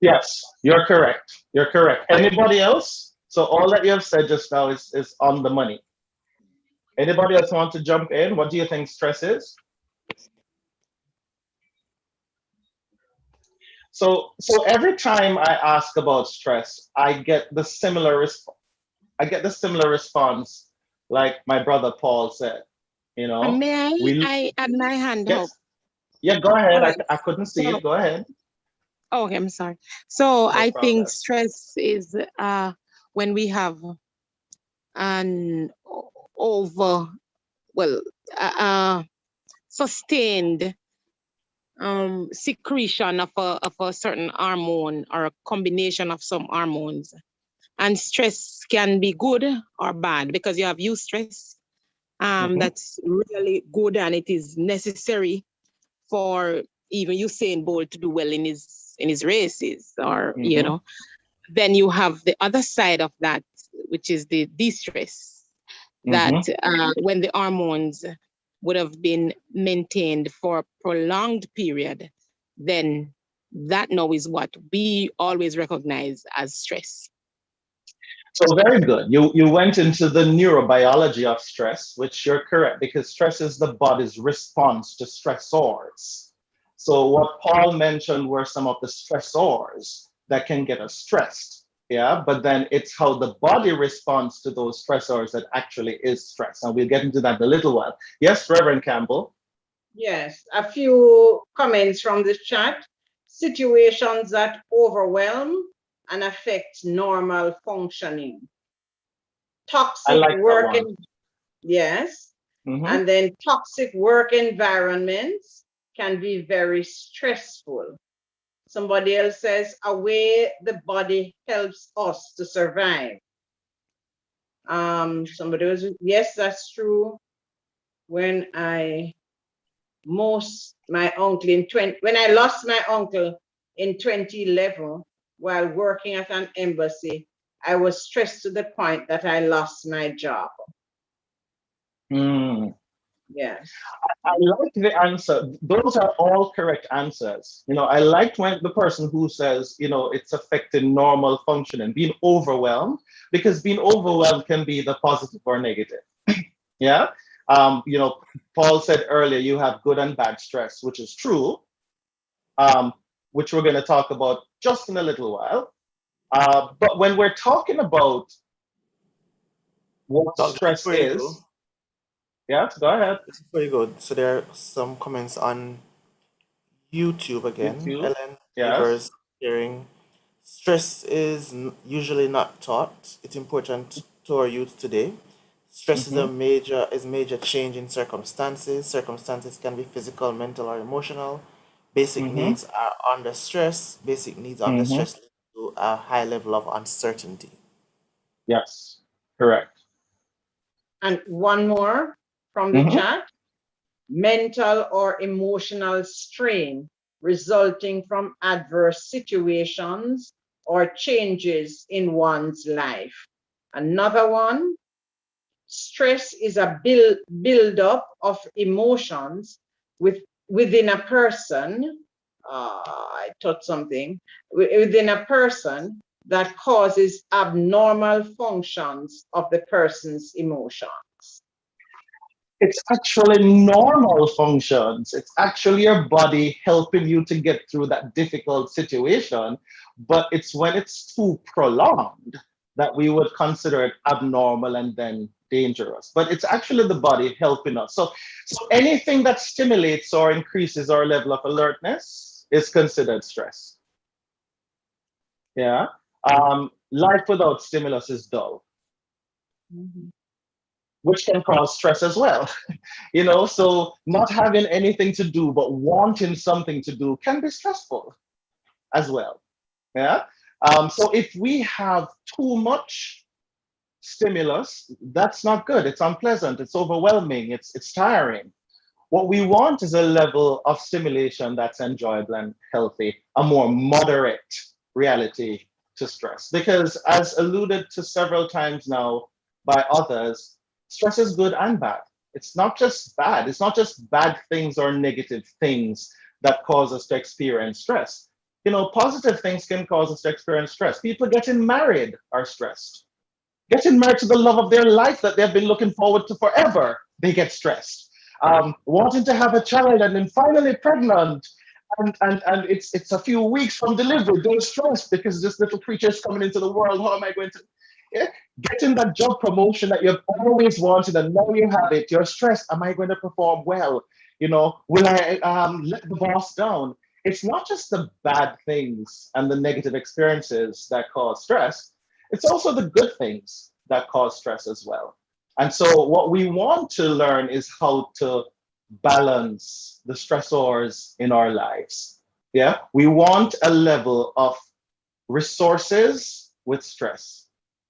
Yes, you're correct. You're correct. Anybody else? So all that you have said just now is on the money. Anybody else want to jump in? What do you think stress is? So every time I ask about stress, I get the similar response, like my brother Paul said. You know, And may I add my hand up? Yeah, go ahead. Right. I couldn't see it. Go ahead. Oh, okay, I'm sorry. So No I problem. think stress is when we have an sustained secretion of a certain hormone or a combination of some hormones. And stress can be good or bad, because you have eustress That's really good, and it is necessary for even Usain Bolt to do well in his races, or you know. Then you have the other side of that, which is the de-stress, that when the hormones would have been maintained for a prolonged period, then that now is what we always recognize as stress. So very good. You went into the neurobiology of stress, which you're correct, because stress is the body's response to stressors. So what Paul mentioned were some of the stressors that can get us stressed. Yeah, but then it's how the body responds to those stressors that actually is stress. And we'll get into that in a little while. Yes, Reverend Campbell. Yes, a few comments from the chat. Situations that overwhelm and affect normal functioning. Toxic like work, yes. And then toxic work environments can be very stressful. Somebody else says, a way the body helps us to survive. Somebody was, yes, that's true. When I lost my uncle in 2011 while working at an embassy, I was stressed to the point that I lost my job. Yes. I like the answer. Those are all correct answers. You know, I liked when the person who says, you know, it's affecting normal functioning, being overwhelmed, because being overwhelmed can be the positive or negative. Yeah. You know, Paul said earlier, you have good and bad stress, which is true, which we're going to talk about just in a little while. But when we're talking about what stress is, yeah, go ahead. This is very good. So there are some comments on YouTube again. Ellen Rivers sharing, stress is usually not taught. It's important to our youth today. Stress is major change in circumstances. Circumstances can be physical, mental, or emotional. Basic needs are under stress. Basic needs under stress lead to a high level of uncertainty. Yes, correct. And one more from the chat. Mental or emotional strain resulting from adverse situations or changes in one's life. Another one, stress is a build-up of emotions within a person. I taught something within a person that causes abnormal functions of the person's emotions. It's actually normal functions. It's actually your body helping you to get through that difficult situation. But it's when it's too prolonged that we would consider it abnormal and then dangerous. But it's actually the body helping us. So anything that stimulates or increases our level of alertness is considered stress. Yeah. Life without stimulus is dull. Which can cause stress as well. You know, so not having anything to do but wanting something to do can be stressful as well. Yeah. So if we have too much stimulus, that's not good. It's unpleasant. It's overwhelming. It's tiring. What we want is a level of stimulation that's enjoyable and healthy, a more moderate reality to stress. Because as alluded to several times now by others, stress is good and bad. It's not just bad. It's not just bad things or negative things that cause us to experience stress. You know, positive things can cause us to experience stress. People getting married are stressed. Getting married to the love of their life that they've been looking forward to forever, they get stressed. Wanting to have a child and then finally pregnant, and it's a few weeks from delivery, they're stressed because this little creature is coming into the world. How am I going to? Yeah. Getting that job promotion that you've always wanted and now you have it, you're stressed. Am I going to perform well? You know, will I let the boss down? It's not just the bad things and the negative experiences that cause stress. It's also the good things that cause stress as well. And so what we want to learn is how to balance the stressors in our lives. Yeah, we want a level of resources with stress.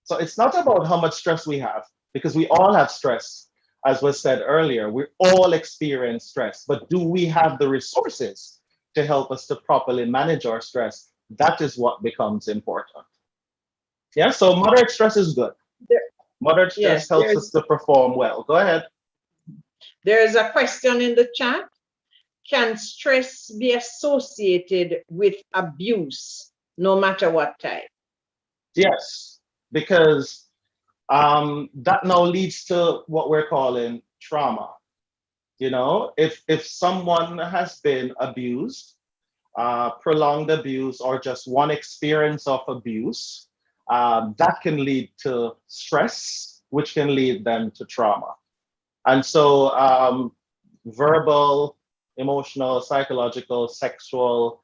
So it's not about how much stress we have, because we all have stress, as was said earlier, we all experience stress, but do we have the resources to help us to properly manage our stress? That is what becomes important. Yeah, so moderate stress is good. There- Moderate stress yes, helps us to perform well. Go ahead. there is a question in the chat. Can stress be associated with abuse, no matter what type? Yes, because that now leads to what we're calling trauma. You know, if someone has been abused, prolonged abuse, or just one experience of abuse, that can lead to stress, which can lead them to trauma. And so, verbal, emotional, psychological, sexual,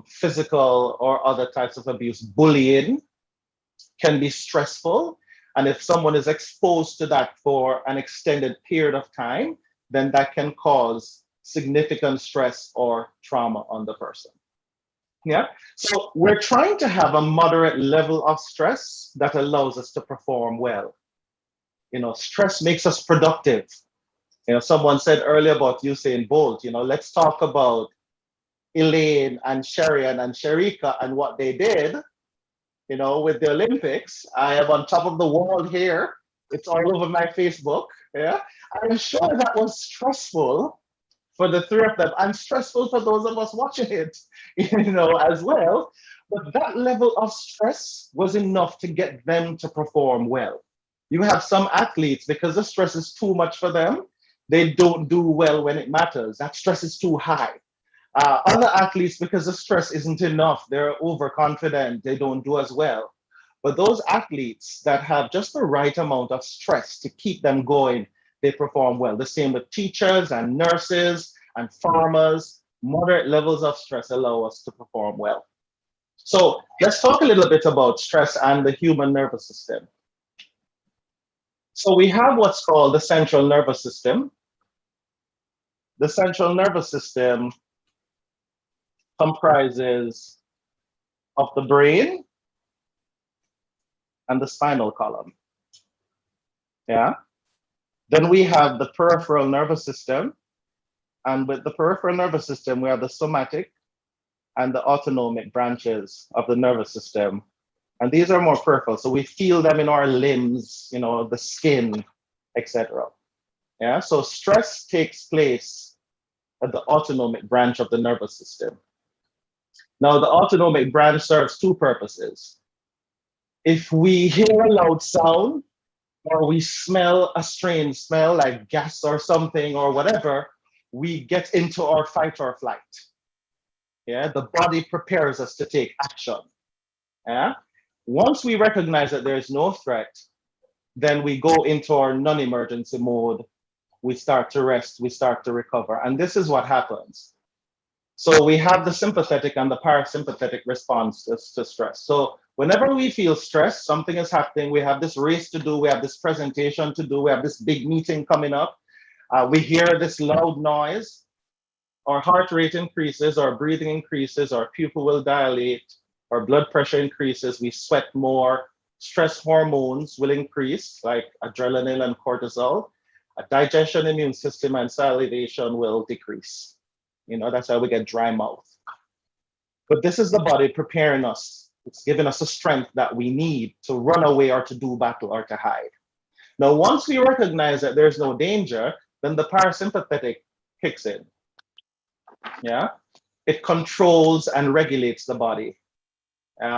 physical, or other types of abuse, bullying can be stressful. And if someone is exposed to that for an extended period of time, then that can cause significant stress or trauma on the person. Yeah. So we're trying to have a moderate level of stress that allows us to perform well. You know, stress makes us productive. You know, someone said earlier about Usain Bolt, you know, let's talk about Elaine and Sherian and Sharika and what they did, you know, with the Olympics. I am on top of the world here. It's all over my Facebook. Yeah. I'm sure that was stressful for the three of them and stressful for those of us watching it, you know, as well. But that level of stress was enough to get them to perform well. You have some athletes, because the stress is too much for them, they don't do well when it matters. That stress is too high. Other athletes, because the stress isn't enough, they're overconfident, they don't do as well. But those athletes that have just the right amount of stress to keep them going, they perform well. The same with teachers and nurses and farmers. Moderate levels of stress allow us to perform well. So let's talk a little bit about stress and the human nervous system. So we have what's called the central nervous system. The central nervous system comprises of the brain and the spinal column. Yeah. Then we have the peripheral nervous system. And with the peripheral nervous system, we have the somatic and the autonomic branches of the nervous system. And these are more peripheral. So we feel them in our limbs, you know, the skin, etc. Yeah. So stress takes place at the autonomic branch of the nervous system. Now, the autonomic branch serves two purposes. If we hear a loud sound or we smell a strange smell like gas or something or whatever, we get into our fight or flight. Yeah, the body prepares us to take action. Yeah. Once we recognize that there is no threat, then we go into our non-emergency mode. We start to rest, we start to recover. And this is what happens. So we have the sympathetic and the parasympathetic response to stress. So whenever we feel stress, something is happening, we have this race to do, we have this presentation to do, we have this big meeting coming up, we hear this loud noise, our heart rate increases, our breathing increases, our pupil will dilate, our blood pressure increases, we sweat more, stress hormones will increase, like adrenaline and cortisol, digestion, immune system, and salivation will decrease. You know, that's how we get dry mouth. But this is the body preparing us. It's giving us the strength that we need to run away or to do battle or to hide. Now, once we recognize that there's no danger, then the parasympathetic kicks in. Yeah, it controls and regulates the body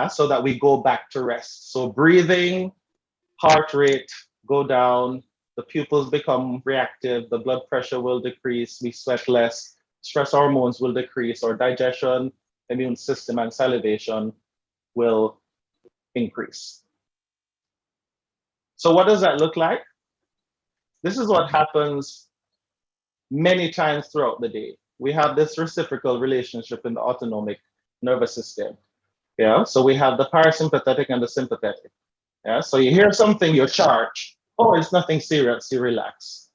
so that we go back to rest. So breathing, heart rate go down, the pupils become reactive, the blood pressure will decrease, we sweat less, stress hormones will decrease, our digestion, immune system, and salivation will increase. So what does that look like? This is what happens many times throughout the day. We have this reciprocal relationship in the autonomic nervous system. Yeah, so we have the parasympathetic and the sympathetic. Yeah, so you hear something, you charge. Oh, it's nothing serious, you relax.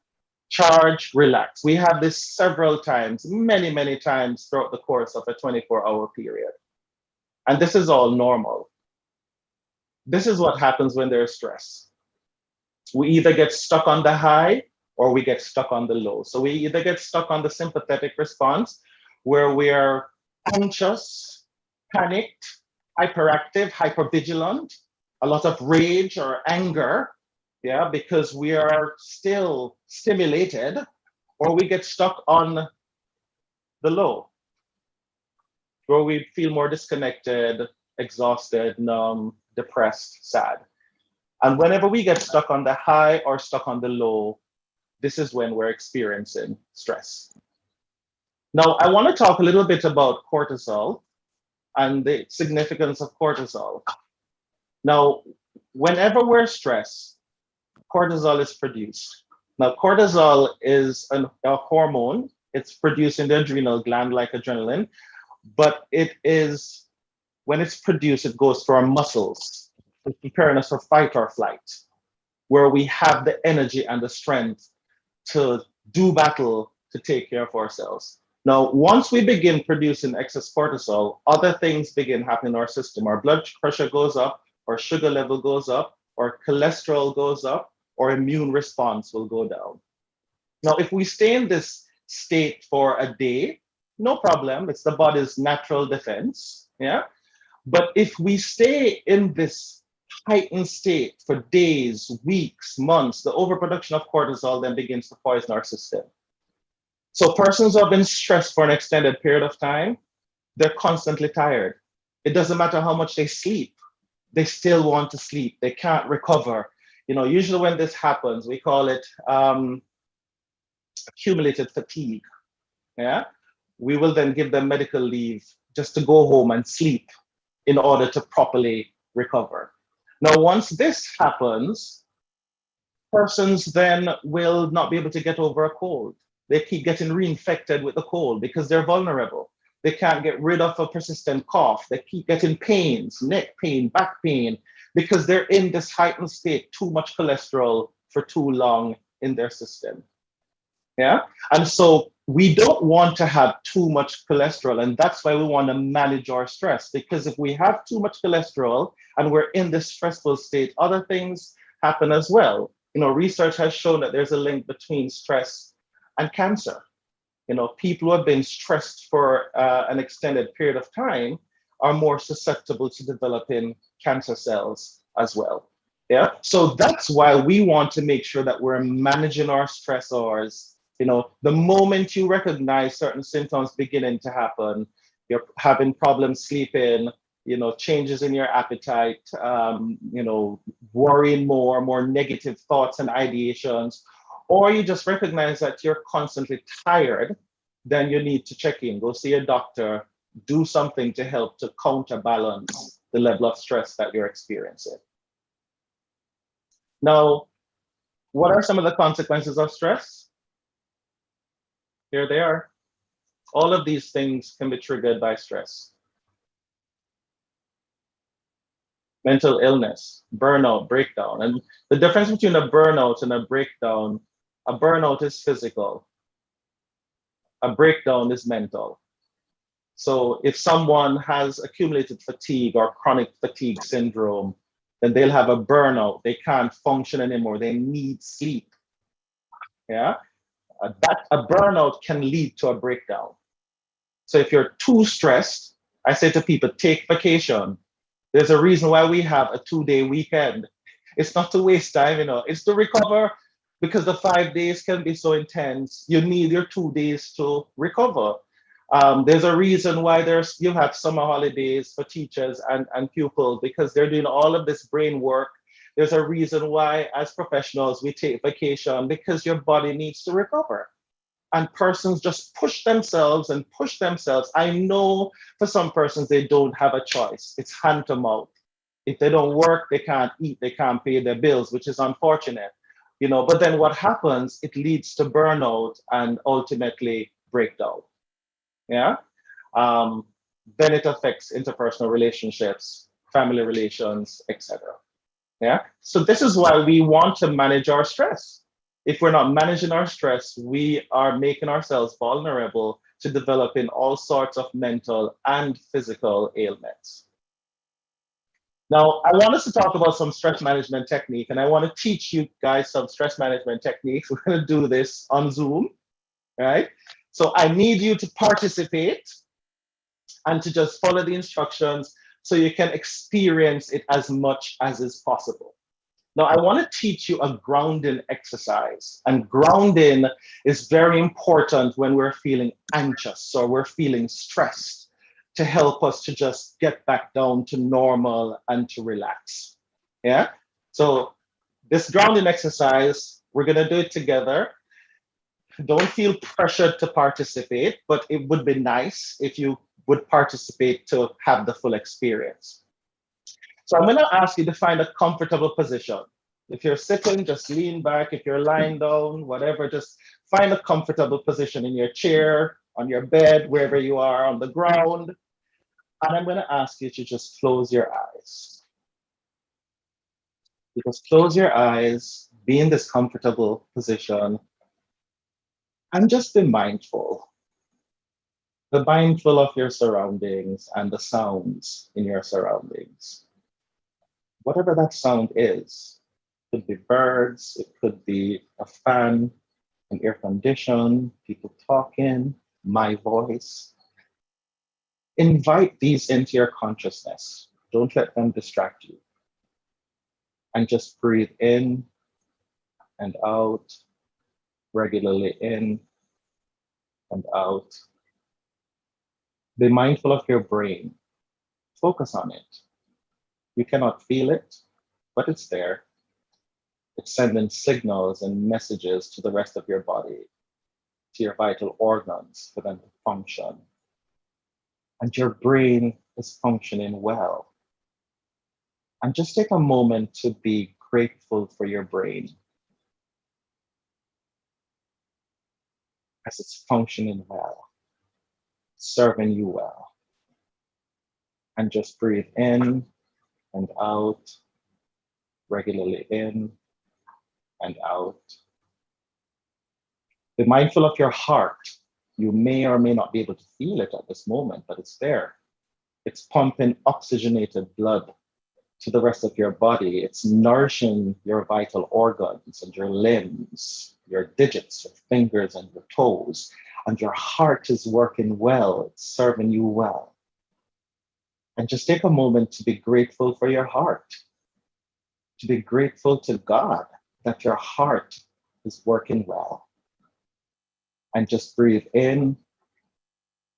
Charge, relax. We have this several times, many times throughout the course of a 24-hour period. And this is all normal. This is what happens when there's stress. We either get stuck on the high or we get stuck on the low. So we either get stuck on the sympathetic response, where we are anxious, panicked, hyperactive, hypervigilant, a lot of rage or anger, yeah, because we are still stimulated, or we get stuck on the low, where we feel more disconnected, exhausted, numb, depressed, sad. And whenever we get stuck on the high or stuck on the low, this is when we're experiencing stress. Now, I want to talk a little bit about cortisol and the significance of cortisol. Now, whenever we're stressed, cortisol is produced. Now, cortisol is a hormone. It's produced in the adrenal gland like adrenaline, but it is, when it's produced, it goes to our muscles, preparing us for fight or flight, where we have the energy and the strength to do battle, to take care of ourselves. Now, once we begin producing excess cortisol, other things begin happening in our system. Our blood pressure goes up, our sugar level goes up, our cholesterol goes up, our immune response will go down. Now, if we stay in this state for a day, no problem. It's the body's natural defense, yeah? But if we stay in this heightened state for days, weeks, months, the overproduction of cortisol then begins to poison our system. So persons who have been stressed for an extended period of time, they're constantly tired. It doesn't matter how much they sleep, they still want to sleep. They can't recover. You know, usually when this happens, we call it accumulated fatigue. Yeah, we will then give them medical leave just to go home and sleep in order to properly recover. Now, once this happens, persons then will not be able to get over a cold. They keep getting reinfected with the cold because they're vulnerable. They can't get rid of a persistent cough. They keep getting pains, neck pain, back pain, because they're in this heightened state, too much cholesterol for too long in their system. Yeah, and so we don't want to have too much cholesterol, and that's why we want to manage our stress, because if we have too much cholesterol and we're in this stressful state, other things happen as well. You know, research has shown that there's a link between stress and cancer. You know, people who have been stressed for an extended period of time are more susceptible to developing cancer cells as well. Yeah, so that's why we want to make sure that we're managing our stressors. You know, the moment you recognize certain symptoms beginning to happen, you're having problems sleeping, you know, changes in your appetite, you know, worrying more negative thoughts and ideations, or you just recognize that you're constantly tired, then you need to check in, go see a doctor, do something to help to counterbalance the level of stress that you're experiencing. Now, what are some of the consequences of stress? Here they are. All of these things can be triggered by stress. Mental illness, burnout, breakdown. And the difference between a burnout and a burnout is physical. A breakdown is mental. So if someone has accumulated fatigue or chronic fatigue syndrome, then they'll have a burnout. They can't function anymore. They need sleep. Yeah. A burnout can lead to a breakdown. So if you're too stressed, I say to people, take vacation. There's a reason why we have a 2-day weekend. It's not to waste time, you know, it's to recover, because the 5 days can be so intense. You need your 2 days to recover. There's a reason why you have summer holidays for teachers and pupils, because they're doing all of this brain work. There's a reason why, as professionals, we take vacation, because your body needs to recover. And persons just push themselves and push themselves. I know for some persons, they don't have a choice. It's hand to mouth. If they don't work, they can't eat, they can't pay their bills, which is unfortunate. You know, but then what happens, it leads to burnout and ultimately breakdown. Yeah. Then it affects interpersonal relationships, family relations, etc. Yeah. So this is why we want to manage our stress. If we're not managing our stress, we are making ourselves vulnerable to developing all sorts of mental and physical ailments. Now, I want us to talk about some stress management technique, and I want to teach you guys some stress management techniques. We're going to do this on Zoom, right? So I need you to participate and to just follow the instructions so you can experience it as much as is possible. Now, I want to teach you a grounding exercise, and grounding is very important when we're feeling anxious or we're feeling stressed, to help us to just get back down to normal and to relax. Yeah? So this grounding exercise, we're gonna do it together. Don't feel pressured to participate, but it would be nice if you would participate to have the full experience. So I'm gonna ask you to find a comfortable position. If you're sitting, just lean back. If you're lying down, whatever, just find a comfortable position in your chair, on your bed, wherever you are, on the ground. And I'm going to ask you to just close your eyes. You just close your eyes, be in this comfortable position, and just be mindful. Be mindful of your surroundings and the sounds in your surroundings. Whatever that sound is, it could be birds, it could be a fan, an air condition, people talking, my voice. Invite these into your consciousness. Don't let them distract you. And just breathe in and out, regularly in and out. Be mindful of your brain. Focus on it. You cannot feel it, but it's there. It's sending signals and messages to the rest of your body, to your vital organs for them to function. And your brain is functioning well. And just take a moment to be grateful for your brain as it's functioning well, serving you well. And just breathe in and out, regularly in and out. Be mindful of your heart. You may or may not be able to feel it at this moment, but it's there. It's pumping oxygenated blood to the rest of your body. It's nourishing your vital organs and your limbs, your digits, your fingers and your toes. And your heart is working well. It's serving you well. And just take a moment to be grateful for your heart, to be grateful to God that your heart is working well. And just breathe in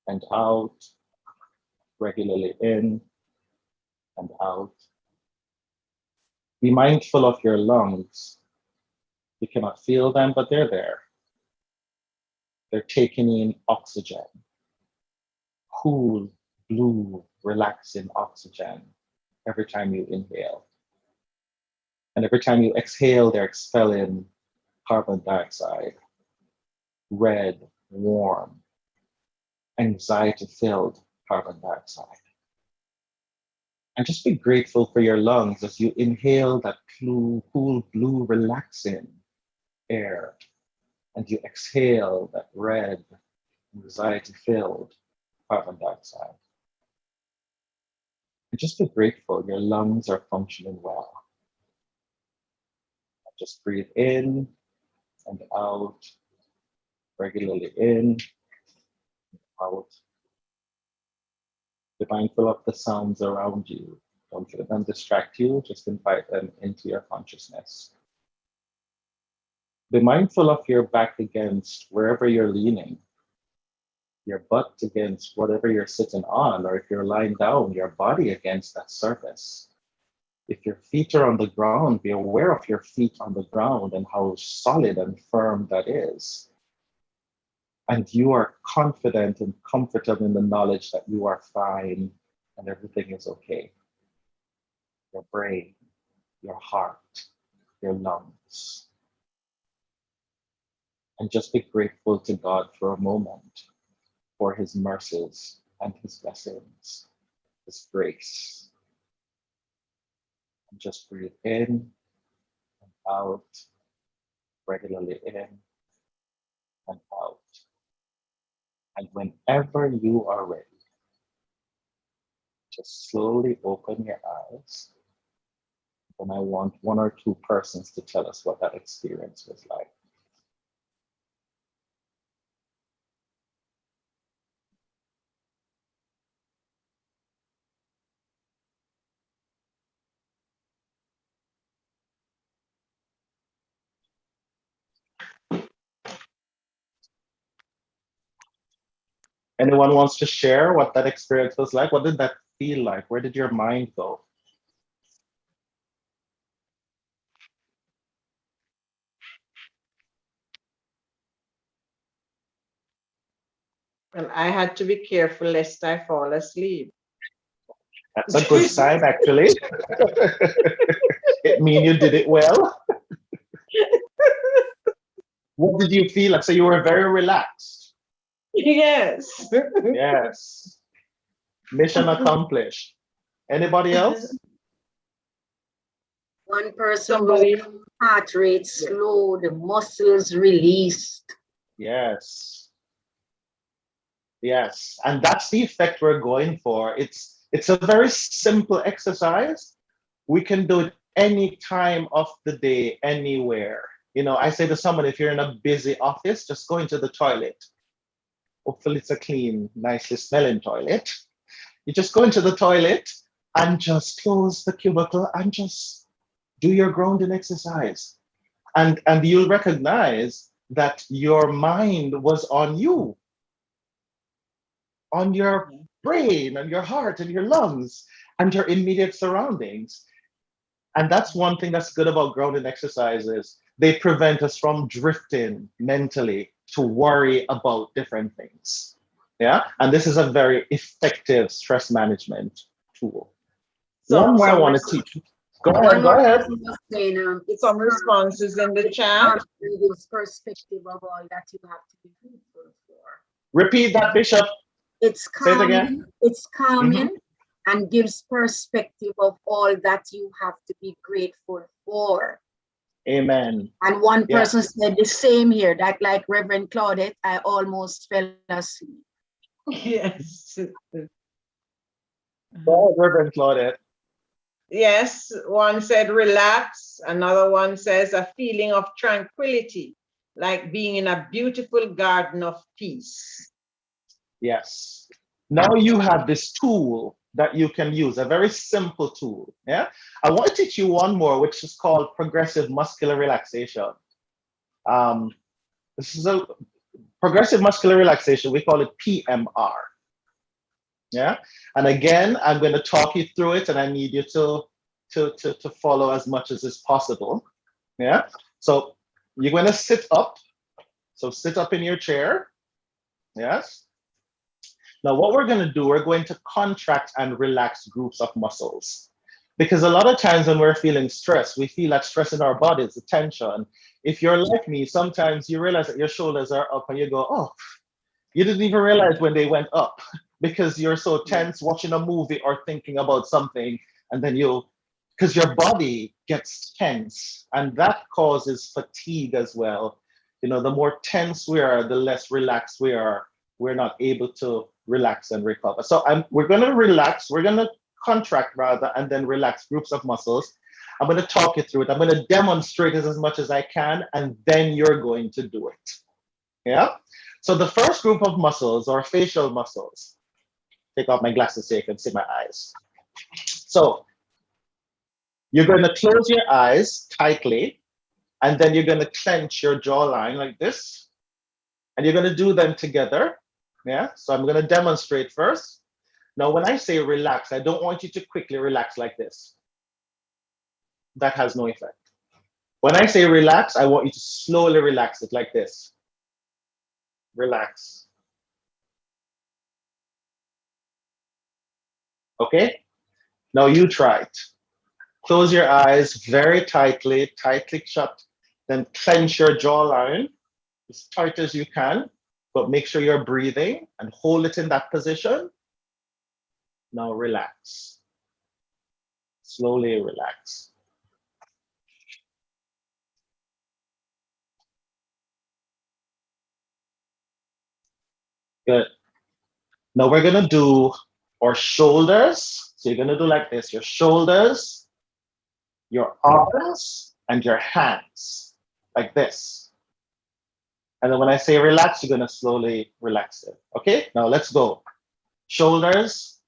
and out, regularly in and out. Be mindful of your lungs. You cannot feel them, but they're there. They're taking in oxygen, cool, blue, relaxing oxygen every time you inhale. And every time you exhale, they're expelling carbon dioxide, red, warm, anxiety-filled carbon dioxide. And just be grateful for your lungs as you inhale that cool, blue, relaxing air, and you exhale that red, anxiety-filled carbon dioxide. And just be grateful your lungs are functioning well. Just breathe in and out, regularly in, out. Be mindful of the sounds around you. Don't let them distract you, just invite them into your consciousness. Be mindful of your back against wherever you're leaning, your butt against whatever you're sitting on, or if you're lying down, your body against that surface. If your feet are on the ground, be aware of your feet on the ground and how solid and firm that is. And you are confident and comfortable in the knowledge that you are fine and everything is okay. Your brain, your heart, your lungs. And just be grateful to God for a moment for his mercies and his blessings, his grace. And just breathe in and out, regularly in and out. And whenever you are ready, just slowly open your eyes And I want one or two persons to tell us what that experience was like. Anyone wants to share what that experience was like? What did that feel like? Where did your mind go? Well, I had to be careful lest I fall asleep. That's a good sign, actually. It means you did it well. What did you feel like? So you were very relaxed. Yes. Yes. Mission accomplished. Anybody else? One person Somebody. wrote, heart rate slowed, muscles released. Yes. Yes. And that's the effect we're going for. It's a very simple exercise. We can do it any time of the day, anywhere. You know, I say to someone, if you're in a busy office, just go into the toilet. Hopefully it's a clean, nicely smelling toilet. You just go into the toilet and just close the cubicle and just do your grounding exercise. And you'll recognize that your mind was on you, on your brain and your heart and your lungs and your immediate surroundings. And that's one thing that's good about grounding exercises. They prevent us from drifting mentally to worry about different things. Yeah. And this is a very effective stress management tool. One more I want to teach. Go ahead, go ahead. It's Some responses in the chat. This perspective of all that you have to be grateful for. Repeat that, Bishop. It's Say it again. calming. It's calming and gives perspective of all that you have to be grateful for. Amen. And one person said the same here, that like Reverend Claudette, I almost fell asleep. Yes. Go ahead, Reverend Claudette. Yes, one said relax. Another one says a feeling of tranquility, like being in a beautiful garden of peace. Yes. Now you have this tool that you can use, a very simple tool. Yeah. I want to teach you one more, which is called progressive muscular relaxation. This is a progressive muscular relaxation. We call it PMR. Yeah. And again, I'm going to talk you through it, and I need you to follow as much as is possible. Yeah. So you're going to sit up. So sit up in your chair. Yes. Now, what we're going to do, we're going to contract and relax groups of muscles. Because a lot of times when we're feeling stress, we feel that stress in our bodies, the tension. If you're like me, sometimes you realize that your shoulders are up and you go, oh, you didn't even realize when they went up because you're so tense watching a movie or thinking about something. And then because your body gets tense, and that causes fatigue as well. You know, the more tense we are, the less relaxed we are. We're not able to relax and recover. So we're going to relax. We're going to contract rather, and then relax groups of muscles. I'm going to talk you through it. I'm going to demonstrate it as much as I can, and then you're going to do it. Yeah. So the first group of muscles are facial muscles. Take off my glasses so you can see my eyes. So you're going to close your eyes tightly, and then you're going to clench your jawline like this, and you're going to do them together. Yeah. So I'm going to demonstrate first. Now, when I say relax, I don't want you to quickly relax like this. That has no effect. When I say relax, I want you to slowly relax it like this. Relax. Okay? Now you try it. Close your eyes very tightly, tightly shut. Then clench your jawline as tight as you can, but make sure you're breathing and hold it in that position. Now relax. Slowly relax. Good. Now we're gonna do our shoulders. So you're gonna do like this, your shoulders, your arms and your hands, like this. And then when I say relax, you're gonna slowly relax it. Okay, now let's go. Shoulders,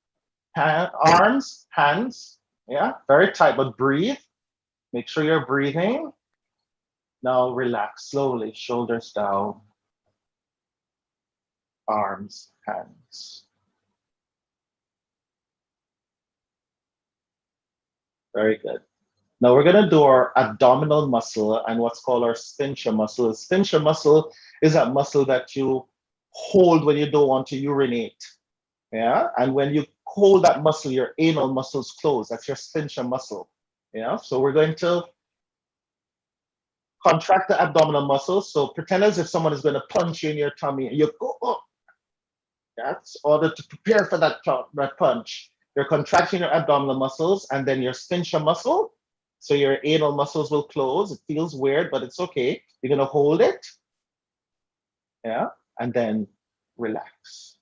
arms, hands, yeah, very tight, but breathe. Make sure you're breathing. Now relax slowly, shoulders down, arms, hands. Very good. Now we're gonna do our abdominal muscle and what's called our sphincter muscle. The sphincter muscle is that muscle that you hold when you don't want to urinate. Yeah, and when you hold that muscle, your anal muscles close. That's your sphincter muscle. Yeah, so we're going to contract the abdominal muscle. So pretend as if someone is going to punch you in your tummy. You go up. That's order to prepare for that punch. You're contracting your abdominal muscles and then your sphincter muscle. So your anal muscles will close. It feels weird, but it's okay. You're going to hold it. Yeah, and then relax.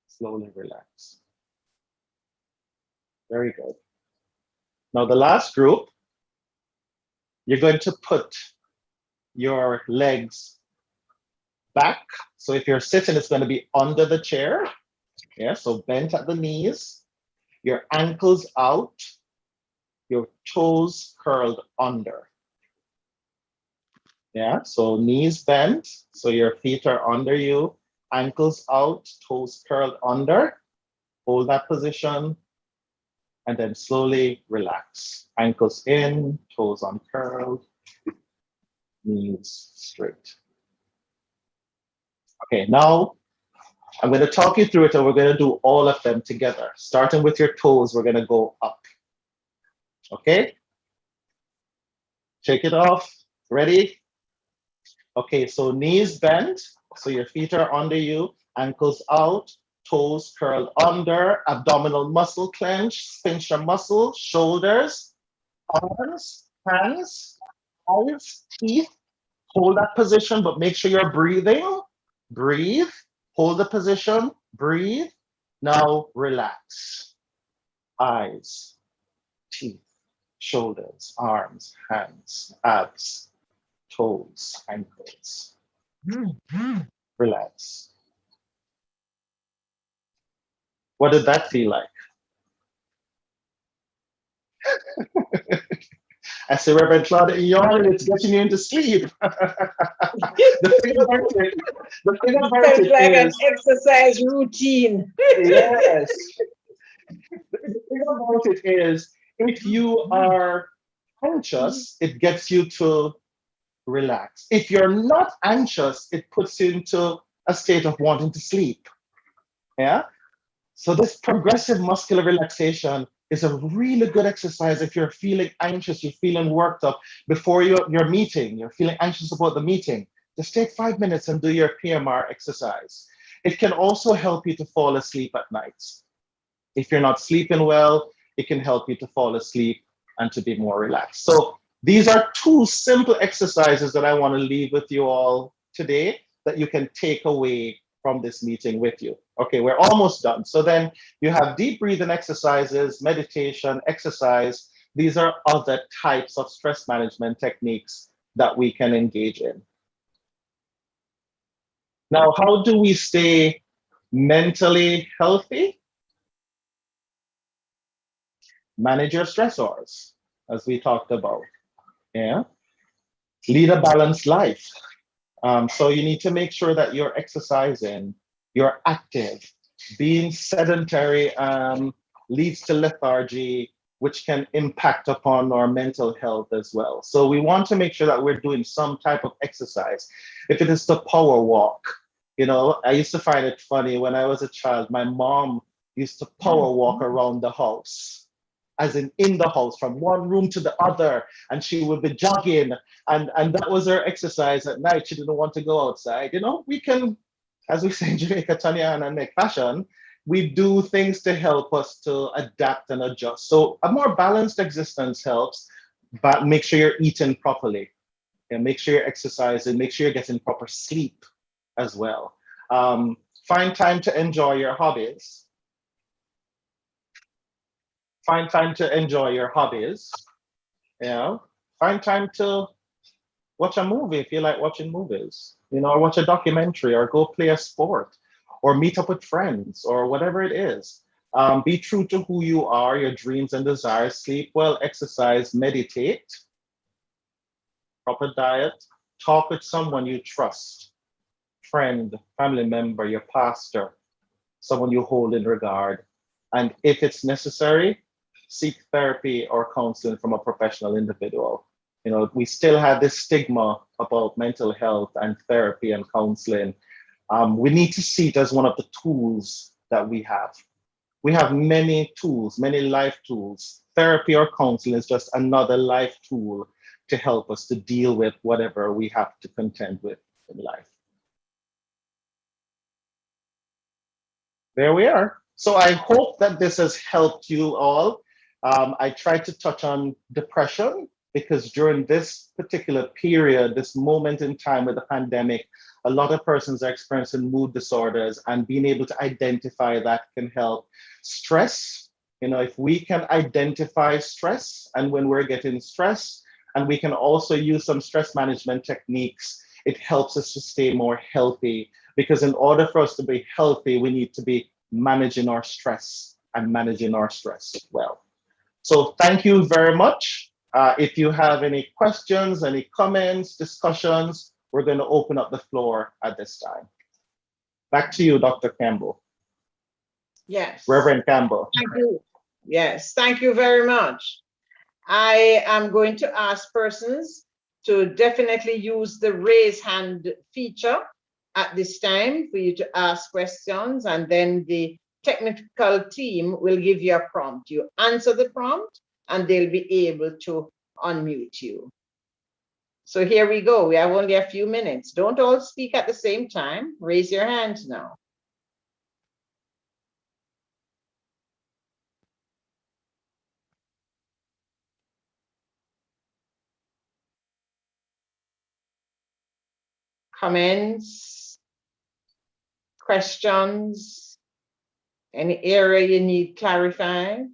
Slowly relax. Very good. Now the last group, you're going to put your legs back. So if you're sitting, it's going to be under the chair. Yeah, so bent at the knees, your ankles out, your toes curled under. Yeah, so knees bent, so your feet are under you, ankles out, toes curled under. Hold that position, and then slowly relax. Ankles in, toes uncurled, knees straight. Okay, now I'm going to talk you through it and we're going to do all of them together. Starting with your toes, we're going to go up. Okay? Shake it off. Ready? Okay, so knees bent, so your feet are under you, ankles out, toes curled under, abdominal muscle clench, sphincter muscle, shoulders, arms, hands, eyes, teeth. Hold that position, but make sure you're breathing. Breathe, hold the position, breathe. Now relax. Eyes, teeth, shoulders, arms, hands, abs, toes, ankles. Relax. What did that feel like? I say, Reverend Claude, yawning, it's getting you into sleep. The thing about Felt it like an is, exercise routine. yes. The thing about it is, if you are anxious, it gets you to relax. If you're not anxious, it puts you into a state of wanting to sleep. Yeah. So this progressive muscular relaxation is a really good exercise if you're feeling anxious, you're feeling worked up before your meeting, you're feeling anxious about the meeting. Just take 5 minutes and do your PMR exercise. It can also help you to fall asleep at night. If you're not sleeping well, it can help you to fall asleep and to be more relaxed. So these are two simple exercises that I want to leave with you all today that you can take away from this meeting with you. Okay, we're almost done. So then you have deep breathing exercises, meditation, exercise. These are other types of stress management techniques that we can engage in. Now, how do we stay mentally healthy? Manage your stressors, as we talked about. Yeah. Lead a balanced life. So you need to make sure that you're exercising, you're active. Being sedentary leads to lethargy, which can impact upon our mental health as well. So we want to make sure that we're doing some type of exercise. If it is the power walk, you know, I used to find it funny when I was a child, my mom used to power walk around the house, as in the house, from one room to the other, and she would be jogging, and that was her exercise at night. She didn't want to go outside. You know, we can, as we say in Jamaica, Tanya and make fashion, we do things to help us to adapt and adjust. So a more balanced existence helps, but make sure you're eating properly, and make sure you're exercising, make sure you're getting proper sleep as well. Find time to enjoy your hobbies. Find time to enjoy your hobbies. You know, find time to watch a movie if you like watching movies, or watch a documentary or go play a sport or meet up with friends or whatever it is. Be true to who you are, your dreams and desires, sleep well, exercise, meditate, proper diet, talk with someone you trust, friend, family member, your pastor, someone you hold in regard. And if it's necessary, seek therapy or counseling from a professional individual. We still have this stigma about mental health and therapy and counseling. We need to see it as one of the tools that we have. We have many tools, many life tools. Therapy or counseling is just another life tool to help us to deal with whatever we have to contend with in life. There we are. So I hope that this has helped you all. I tried to touch on depression because during this particular period, this moment in time with the pandemic, a lot of persons are experiencing mood disorders, and being able to identify that can help. Stress, if we can identify stress and when we're getting stressed, and we can also use some stress management techniques, it helps us to stay more healthy. Because in order for us to be healthy, we need to be managing our stress and managing our stress well. So thank you very much. If you have any questions, any comments, discussions, we're going to open up the floor at this time. Back to you, Dr. Campbell. Yes. Reverend Campbell. Thank you. Yes, thank you very much. I am going to ask persons to definitely use the raise hand feature at this time for you to ask questions, and then the technical team will give you a prompt. You answer the prompt and they'll be able to unmute you. So here we go. We have only a few minutes. Don't all speak at the same time. Raise your hand now. Comments, questions, any area you need clarified?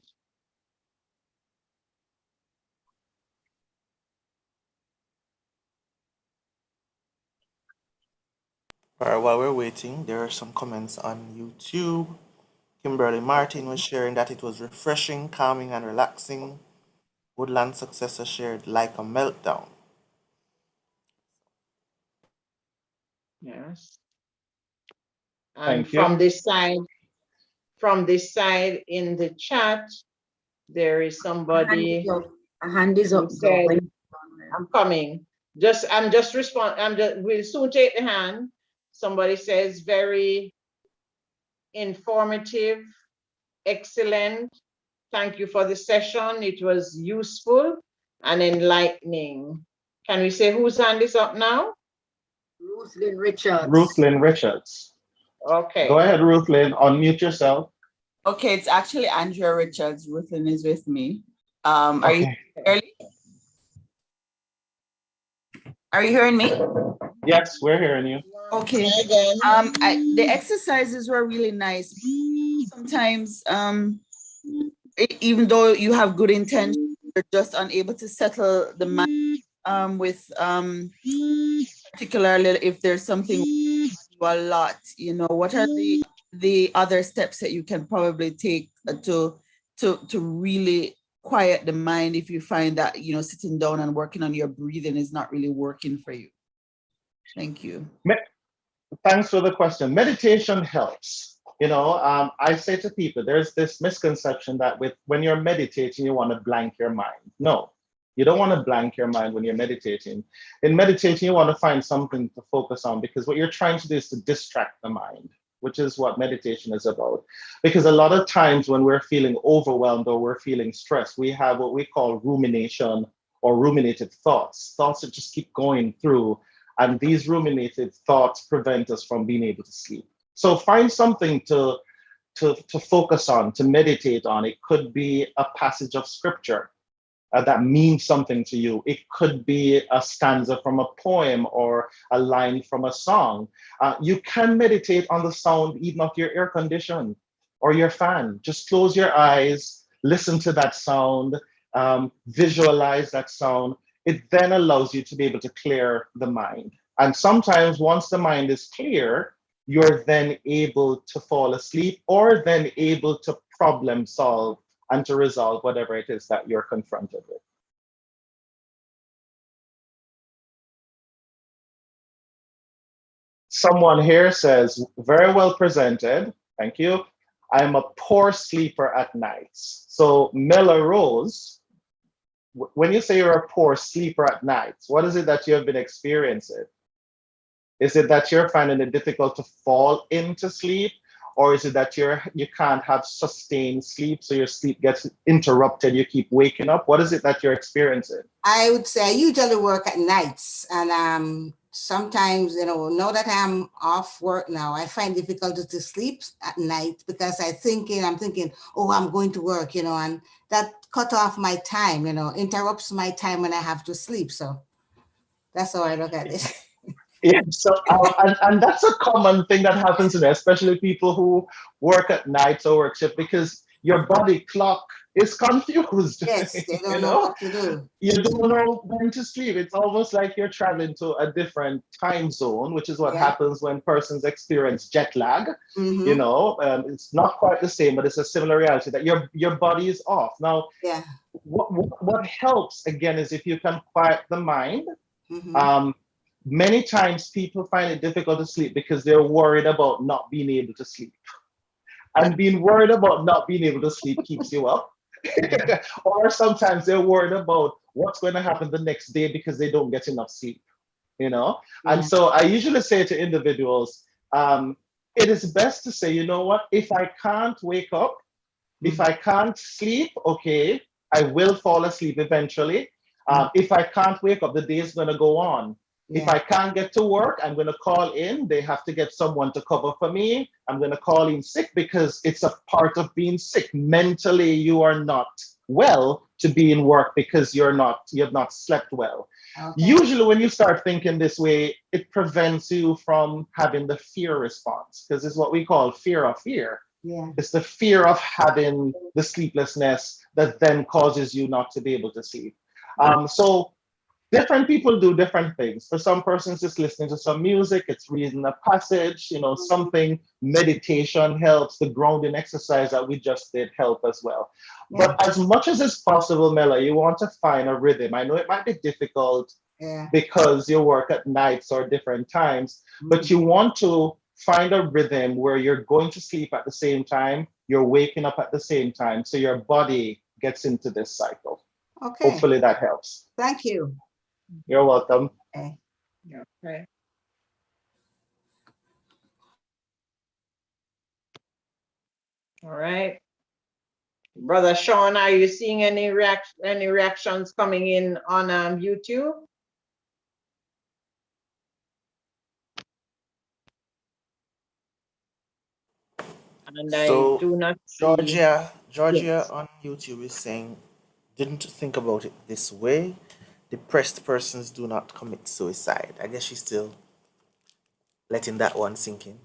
All right, while we're waiting, there are some comments on YouTube. Kimberly Martin was sharing that it was refreshing, calming, and relaxing. Woodland Successor shared like a meltdown. Yes. And Thank you. from this side in the chat, there is somebody A hand is up. who said, I'm coming. We'll soon take the hand. Somebody says very informative, excellent. Thank you for the session. It was useful and enlightening. Can we say whose hand is up now? Ruthlyn Richards. Ruthlyn Richards. Okay. Go ahead, Ruthlyn. Unmute yourself. Okay, it's actually Andrea Richards. Ruthlyn is with me. Are you early? Are you hearing me? Yes, we're hearing you. Okay. The exercises were really nice. Sometimes, even though you have good intention, you're just unable to settle the mind with, particularly if there's something a lot. What are the other steps that you can probably take to really quiet the mind if you find that sitting down and working on your breathing is not really working for you? Thank you. Thanks for the question. Meditation helps. I say to people, there's this misconception that when you're meditating, you want to blank your mind. No, you don't want to blank your mind when you're meditating. In meditating, you want to find something to focus on, because what you're trying to do is to distract the mind, which is what meditation is about. Because a lot of times when we're feeling overwhelmed or we're feeling stressed, we have what we call rumination or ruminated thoughts that just keep going through. And these ruminated thoughts prevent us from being able to sleep. So find something to focus on, to meditate on. It could be a passage of scripture that means something to you. It could be a stanza from a poem or a line from a song. You can meditate on the sound even of your air condition or your fan. Just close your eyes, listen to that sound, visualize that sound, it then allows you to be able to clear the mind. And sometimes once the mind is clear, you're then able to fall asleep or then able to problem solve and to resolve whatever it is that you're confronted with. Someone here says, very well presented. Thank you. I'm a poor sleeper at nights. So Mela Rose, when you say you're a poor sleeper at nights, what is it that you have been experiencing? Is it that you're finding it difficult to fall into sleep? Or is it that you can't have sustained sleep, so your sleep gets interrupted, you keep waking up? What is it that you're experiencing? I would say I usually work at nights, and sometimes, now that I'm off work now, I find it difficult to sleep at night because I'm thinking, oh, I'm going to work, and that cut off my time, interrupts my time when I have to sleep. So that's how I look at it. Yeah, so and that's a common thing that happens to me, especially people who work at nights or work shift, because your body clock is confused. Yes, they don't know what to do. You don't know when to sleep. It's almost like you're traveling to a different time zone, which is what happens when persons experience jet lag. It's not quite the same, but it's a similar reality that your body is off. Now, what helps again is if you can quiet the mind. Many times people find it difficult to sleep because they're worried about not being able to sleep. And being worried about not being able to sleep keeps you up. Or sometimes they're worried about what's going to happen the next day because they don't get enough sleep, And so I usually say to individuals, it is best to say, you know what, if I can't wake up, if I can't sleep, okay, I will fall asleep eventually. If I can't wake up, the day is going to go on. If I can't get to work, I'm going to call in. They have to get someone to cover for me. I'm going to call in sick because it's a part of being sick. Mentally, you are not well to be in work because you have not slept well. Okay. Usually when you start thinking this way, it prevents you from having the fear response, because it's what we call fear of fear. Yeah. It's the fear of having the sleeplessness that then causes you not to be able to sleep. So different people do different things. For some persons, it's listening to some music, it's reading a passage, something, meditation helps, the grounding exercise that we just did help as well. Yeah. But as much as it's possible, Mela, you want to find a rhythm. I know it might be difficult because you work at nights or different times, but you want to find a rhythm where you're going to sleep at the same time, you're waking up at the same time, so your body gets into this cycle. Okay. Hopefully that helps. Thank you. You're welcome. Okay. All right. Brother Sean, are you seeing any reactions coming in on YouTube? And So, I do not see... Georgia on YouTube is saying, didn't think about it this way. Depressed persons do not commit suicide. I guess she's still letting that one sink in.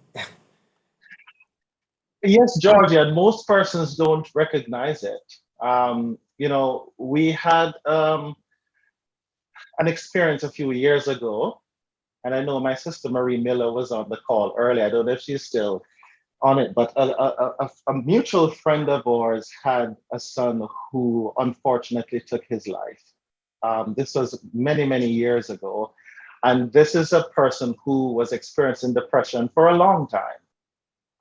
Yes, Georgia, most persons don't recognize it. We had an experience a few years ago, and I know my sister Marie Miller was on the call earlier. I don't know if she's still on it, but a mutual friend of ours had a son who unfortunately took his life. This was many, many years ago. And this is a person who was experiencing depression for a long time.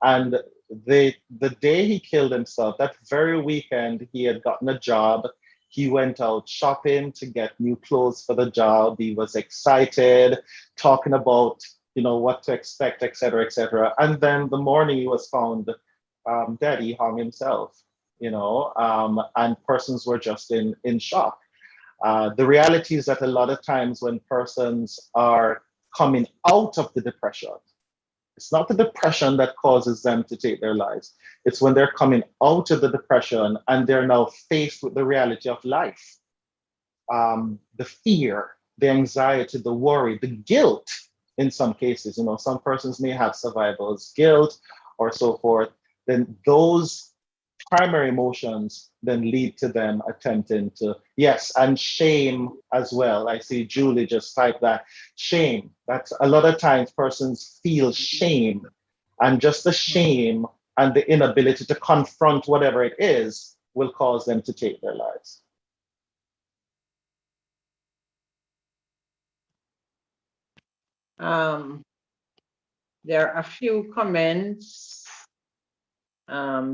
And the day he killed himself, that very weekend, he had gotten a job. He went out shopping to get new clothes for the job. He was excited, talking about, what to expect, et cetera, et cetera. And then the morning he was found dead. He hung himself, and persons were just in shock. The reality is that a lot of times when persons are coming out of the depression, it's not the depression that causes them to take their lives. It's when they're coming out of the depression and they're now faced with the reality of life. The fear, the anxiety, the worry, the guilt in some cases. Some persons may have survivor's guilt or so forth. Then those primary emotions then lead to them attempting to, yes, and shame as well. I see Julie just type that. Shame. That's a lot of times persons feel shame, and just the shame and the inability to confront whatever it is will cause them to take their lives. There are a few comments.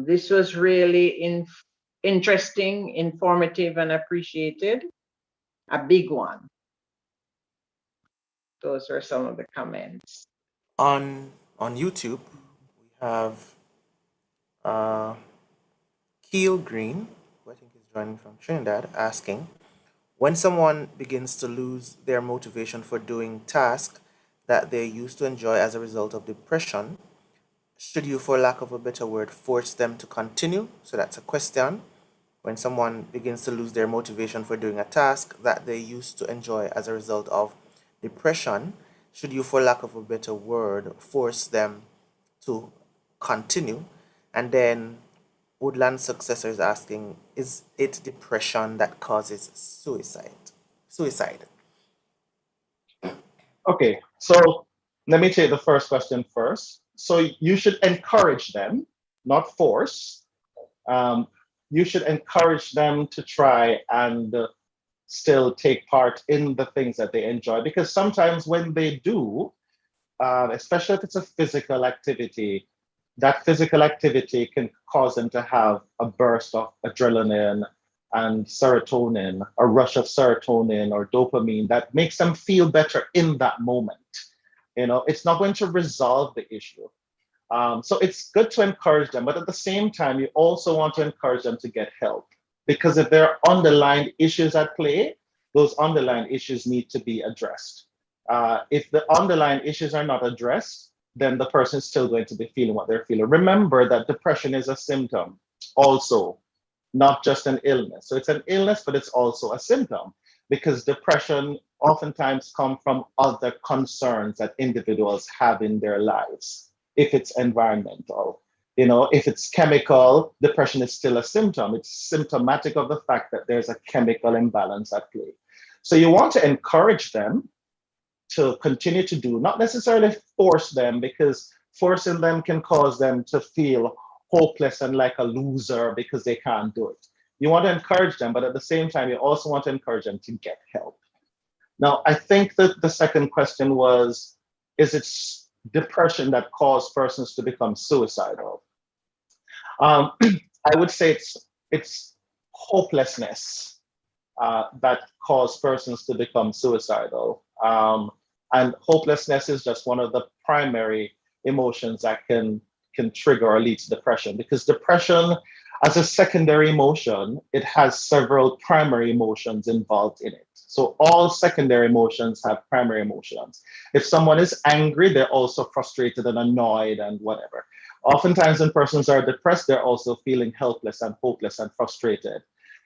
This was really interesting, informative, and appreciated. A big one. Those are some of the comments. On YouTube, we have Keel Green, who I think is joining from Trinidad, asking, when someone begins to lose their motivation for doing tasks that they used to enjoy as a result of depression, should you, for lack of a better word, force them to continue? So that's a question. When someone begins to lose their motivation for doing a task that they used to enjoy as a result of depression, should you, for lack of a better word, force them to continue? And then Woodland Successor is asking, is it depression that causes suicide? Okay, so let me take the first question first. So you should encourage them, not force. You should encourage them to try and still take part in the things that they enjoy, because sometimes when they do, especially if it's a physical activity, that physical activity can cause them to have a burst of adrenaline and serotonin, a rush of serotonin or dopamine that makes them feel better in that moment. You know, it's not going to resolve the issue. So it's good to encourage them, but at the same time, you also want to encourage them to get help, because if there are underlying issues at play, those underlying issues need to be addressed. If the underlying issues are not addressed, then the person is still going to be feeling what they're feeling. Remember that depression is a symptom also, not just an illness. So it's an illness, but it's also a symptom, because depression oftentimes comes from other concerns that individuals have in their lives. If it's environmental, you know, if it's chemical, depression is still a symptom. It's symptomatic of the fact that there's a chemical imbalance at play. So you want to encourage them to continue to do, not necessarily force them, because forcing them can cause them to feel hopeless and like a loser because they can't do it. You want to encourage them, but at the same time, you also want to encourage them to get help. Now, I think that the second question was, is it depression that caused persons to become suicidal? I would say it's hopelessness that caused persons to become suicidal. And hopelessness is just one of the primary emotions that can trigger or lead to depression, because depression, as a secondary emotion, it has several primary emotions involved in it. So all secondary emotions have primary emotions. If someone is angry, they're also frustrated and annoyed and whatever. Oftentimes when persons are depressed, they're also feeling helpless and hopeless and frustrated.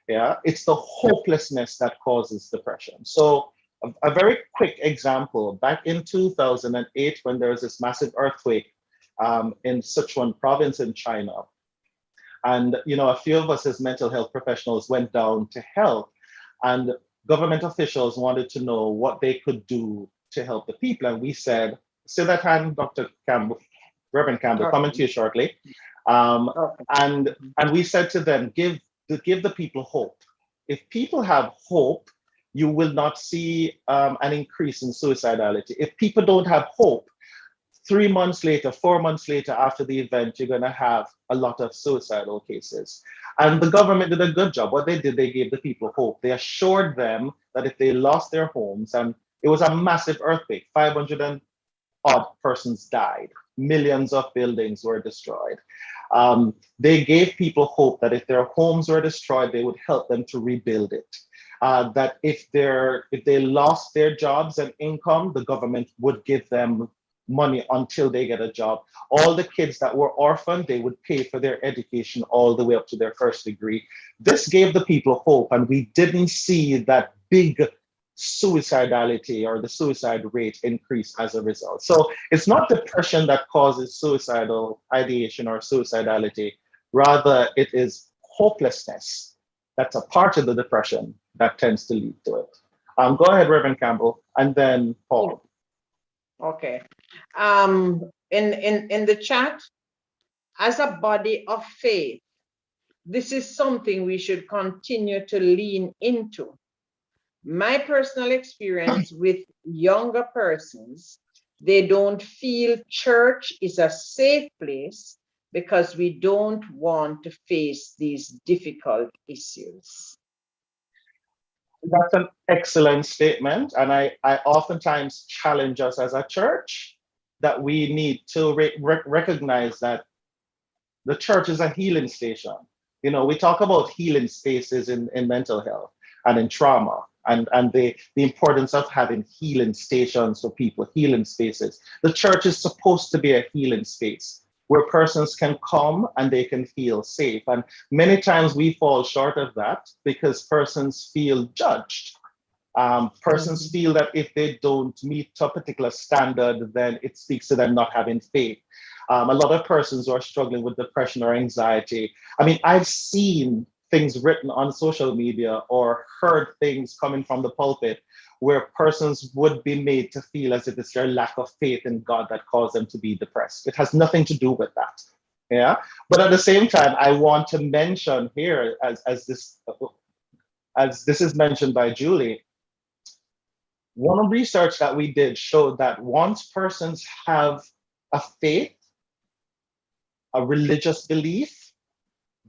Yeah, it's the hopelessness that causes depression. So a very quick example, back in 2008, when there was this massive earthquake in Sichuan province in China, and you know, a few of us as mental health professionals went down to help, and government officials wanted to know what they could do to help the people. And we said, say that hand, Dr. Campbell, Reverend Campbell, coming to you shortly. And we said to them, give the people hope. If people have hope, you will not see an increase in suicidality. If people don't have hope, 3 months later, 4 months later after the event, you're going to have a lot of suicidal cases. And the government did a good job. What they did, they gave the people hope. They assured them that if they lost their homes, and it was a massive earthquake, 500 and odd persons died, millions of buildings were destroyed. They gave people hope that if their homes were destroyed, they would help them to rebuild it. That if they lost their jobs and income, the government would give them money until they get a job. All the kids that were orphaned, they would pay for their education all the way up to their first degree. This gave the people hope, and we didn't see that big suicidality or the suicide rate increase as a result. So it's not depression that causes suicidal ideation or suicidality. Rather, it is hopelessness that's a part of the depression that tends to lead to it. Go ahead, Reverend Campbell, and then Paul. Okay. In the chat, as a body of faith, this is something we should continue to lean into. My personal experience with younger persons, they don't feel church is a safe place because we don't want to face these difficult issues. That's an excellent statement. And I oftentimes challenge us as a church that we need to recognize that the church is a healing station. You know, we talk about healing spaces in mental health and in trauma and the importance of having healing stations for people, healing spaces. The church is supposed to be a healing space where persons can come and they can feel safe. And many times we fall short of that because persons feel judged. Persons feel that if they don't meet a particular standard, then it speaks to them not having faith. A lot of persons who are struggling with depression or anxiety. I mean, I've seen things written on social media or heard things coming from the pulpit where persons would be made to feel as if it's their lack of faith in God that caused them to be depressed. It has nothing to do with that. Yeah. But at the same time, I want to mention here, as this is mentioned by Julie, one research that we did showed that once persons have a faith, a religious belief,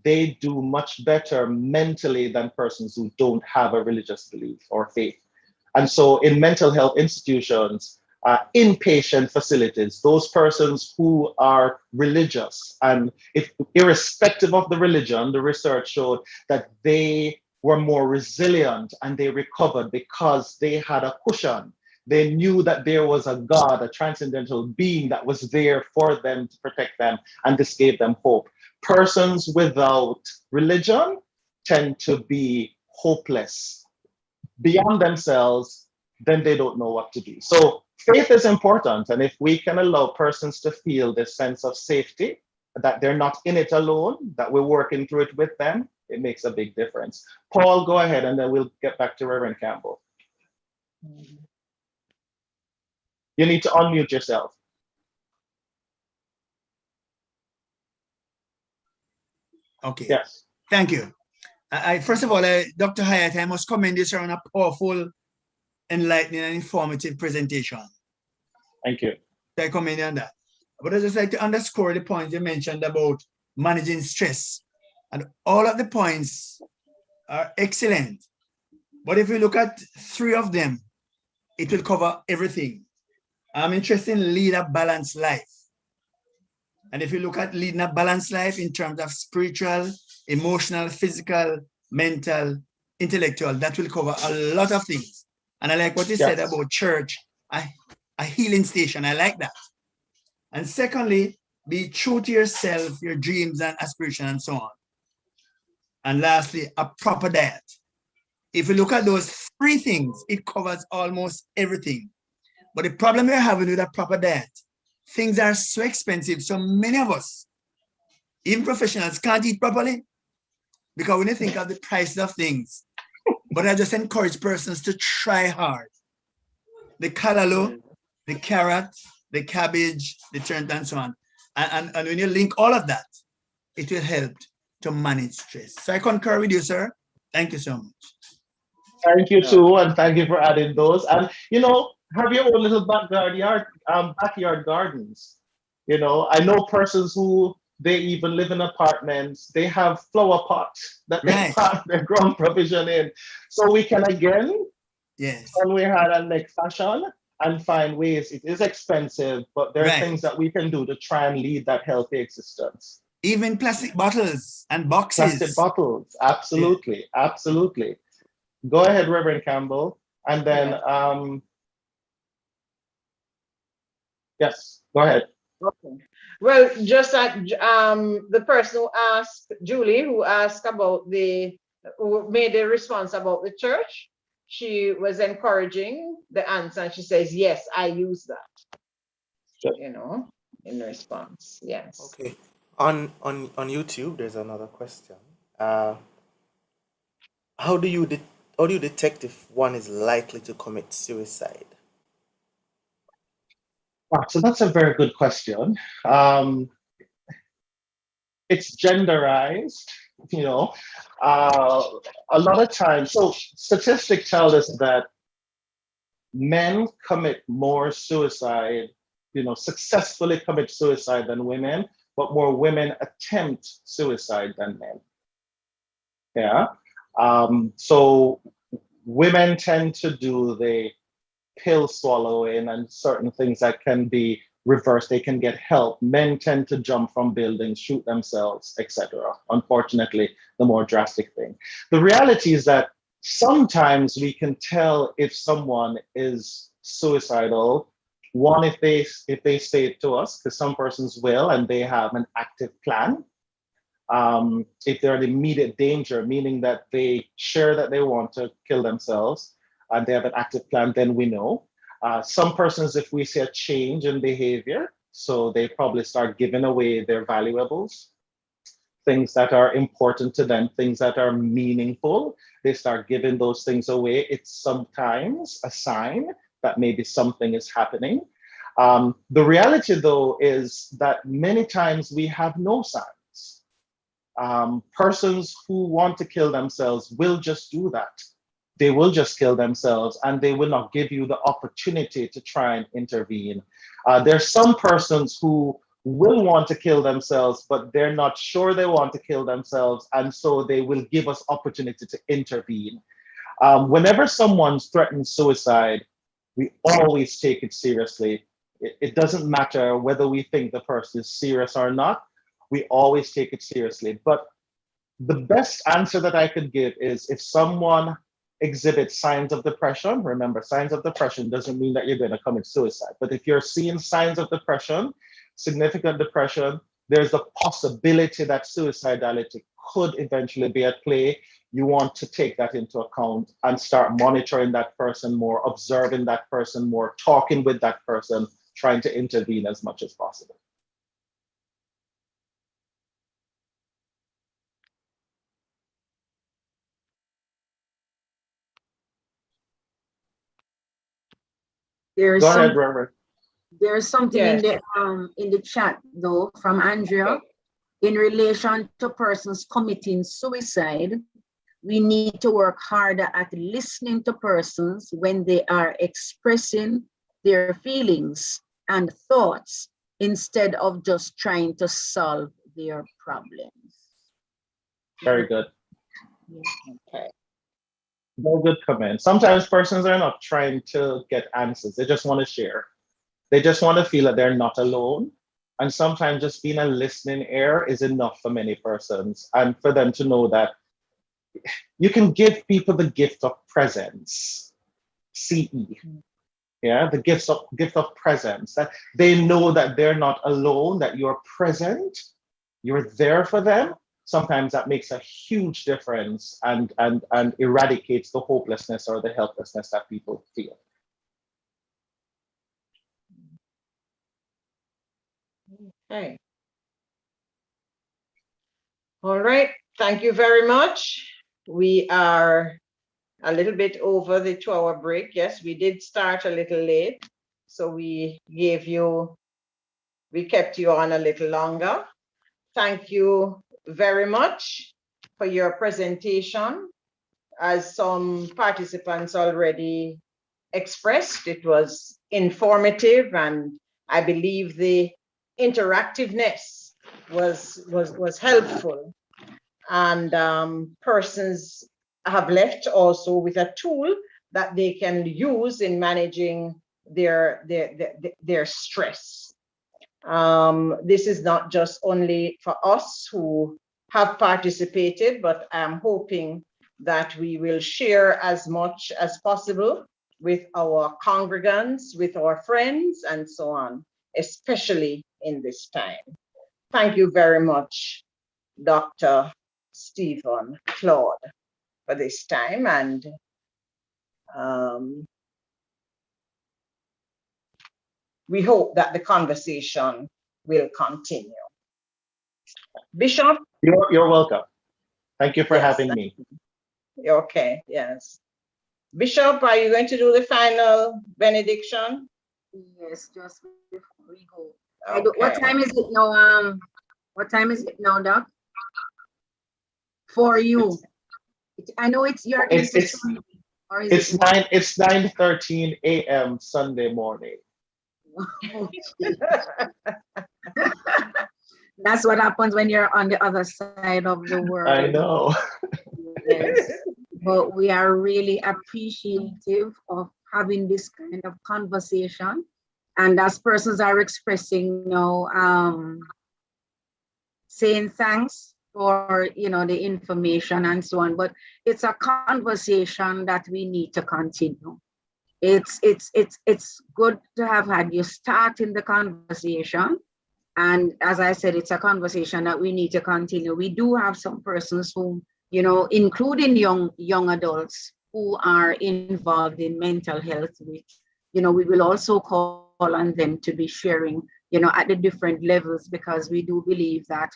they do much better mentally than persons who don't have a religious belief or faith. And so in mental health institutions, inpatient facilities, those persons who are religious, and if irrespective of the religion, the research showed that they were more resilient and they recovered because they had a cushion. They knew that there was a God, a transcendental being that was there for them to protect them, and this gave them hope. Persons without religion tend to be hopeless, beyond themselves, then they don't know what to do. So faith is important. And if we can allow persons to feel this sense of safety, that they're not in it alone, that we're working through it with them, it makes a big difference. Paul, go ahead, and then we'll get back to Reverend Campbell. You need to unmute yourself. Okay. Yes. Thank you. First of all, Dr. Hyatt, I must commend you, sir, on a powerful, enlightening, and informative presentation. Thank you. I commend you on that. But I'd just like to underscore the point you mentioned about managing stress. And all of the points are excellent. But if we look at 3 of them, it will cover everything. I'm interested in lead a balanced life. And if you look at leading a balanced life in terms of spiritual, emotional, physical, mental, intellectual, that will cover a lot of things. And I like what you said about church, a healing station. I like that. And secondly, be true to yourself, your dreams and aspirations and so on. And lastly, a proper diet. If you look at those 3 things, it covers almost everything. But the problem we're having with a proper diet, things are so expensive. So many of us, even professionals, can't eat properly because when you think of the price of things. But I just encourage persons to try hard. The callaloo, the carrot, the cabbage, the turnip, and so on. And when you link all of that, it will help to manage stress. So I concur with you, sir. Thank you so much. Thank you too, and thank you for adding those. And you know, have your own little backyard gardens. You know, I know persons who they even live in apartments. They have flower pots that they plant their ground provision in. So we can again, turn we had a next fashion and find ways. It is expensive, but there are things that we can do to try and lead that healthy existence. Even plastic bottles and boxes. Plastic bottles, absolutely, absolutely. Go ahead, Reverend Campbell, and then yes, go ahead. Okay. Well, just the person who asked, Julie, who asked about who made a response about the church, she was encouraging the answer, and she says, yes, I use that, you know, in response. Yes. Okay. On YouTube, there's another question. How do you detect if one is likely to commit suicide? So that's a very good question. Um, it's genderized, you know. Uh, a lot of times, so statistics tell us that men commit more suicide, successfully commit suicide than women, but more women attempt suicide than men. Yeah. So women tend to do the pill swallowing and certain things that can be reversed. They can get help. Men tend to jump from buildings, shoot themselves, etc. Unfortunately, the more drastic thing. The reality is that sometimes we can tell if someone is suicidal. One, if they say it to us, because some persons will, and they have an active plan. If they're in immediate danger, meaning that they share that they want to kill themselves and they have an active plan, then we know. Some persons, if we see a change in behavior, so they probably start giving away their valuables, things that are important to them, things that are meaningful, they start giving those things away. It's sometimes a sign that maybe something is happening. The reality, though, is that many times we have no signs. Persons who want to kill themselves will just do that. They will just kill themselves and they will not give you the opportunity to try and intervene. There's some persons who will want to kill themselves, but they're not sure they want to kill themselves. And so they will give us opportunity to intervene. Whenever someone threatens suicide, we always take it seriously. It doesn't matter whether we think the person is serious or not. We always take it seriously. But the best answer that I could give is if someone exhibits signs of depression, remember, signs of depression doesn't mean that you're going to commit suicide. But if you're seeing signs of depression, significant depression, there's a possibility that suicidality could eventually be at play. You want to take that into account and start monitoring that person more, observing that person more, talking with that person, trying to intervene as much as possible. There's Go ahead, some Robert. there's something Yes. in the chat though from Andrea. In relation to persons committing suicide, we need to work harder at listening to persons when they are expressing their feelings and thoughts instead of just trying to solve their problems. Very good. Okay. Very good comment. Sometimes persons are not trying to get answers. They just want to share. They just want to feel that they're not alone. And sometimes just being a listening ear is enough for many persons. And for them to know that you can give people the gift of presence, CE. Yeah, the gift of presence. That they know that they're not alone, that you're present, you're there for them. Sometimes that makes a huge difference and eradicates the hopelessness or the helplessness that people feel. Okay. All right. Thank you very much. We are a little bit over the 2-hour break. Yes, we did start a little late. So we kept you on a little longer. Thank you very much for your presentation. As some participants already expressed, it was informative, and I believe the interactiveness was helpful. And persons have left also with a tool that they can use in managing their stress. This is not just only for us who have participated, but I'm hoping that we will share as much as possible with our congregants, with our friends, and so on, especially in this time. Thank you very much, Dr. Stephen-Claude, for this time, and we hope that the conversation will continue. Bishop? You're welcome. Thank you for Yes. having me. Okay, yes. Bishop, are you going to do the final benediction? Yes, just before we go. What Okay. time is it now? What time is it now, Doc? For you. I know it's your It's Eastern, or is it's it? 9:13 a.m. Sunday morning. That's what happens when you're on the other side of the world. I know. Yes. But we are really appreciative of having this kind of conversation. And as persons are expressing, saying thanks for, the information and so on, but it's a conversation that we need to continue. It's good to have had you start in the conversation. And as I said, it's a conversation that we need to continue. We do have some persons who, including young adults who are involved in mental health, which, we will also call on them to be sharing, at the different levels, because we do believe that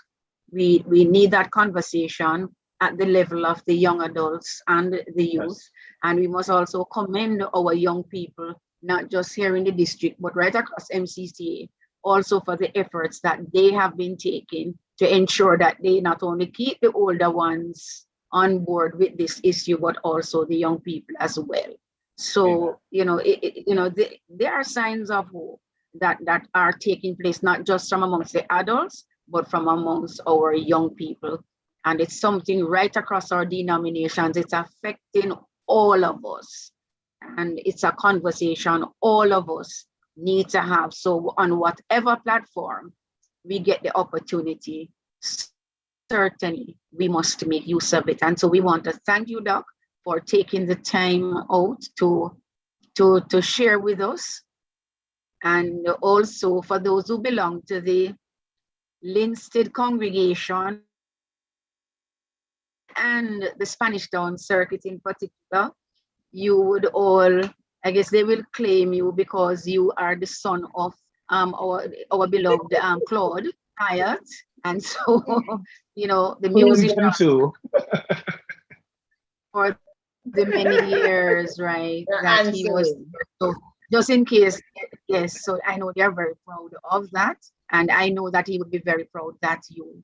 we need that conversation at the level of the young adults and the youth. Yes. And we must also commend our young people, not just here in the district, but right across MCCA, also for the efforts that they have been taking to ensure that they not only keep the older ones on board with this issue, but also the young people as well. So, there are signs of hope that are taking place, not just from amongst the adults, but from amongst our young people. And it's something right across our denominations. It's affecting all of us. And it's a conversation all of us need to have. So on whatever platform we get the opportunity, certainly we must make use of it. And so we want to thank you, Doc, for taking the time out to share with us. And also for those who belong to the Linstead congregation and the Spanish Town circuit in particular, you would all, I guess they will claim you because you are the son of our beloved Claude Hyatt. And so, the music Them too. for the many years, right, You're that he was answering. there. So just in case, yes, so I know they're very proud of that. And I know that he would be very proud that you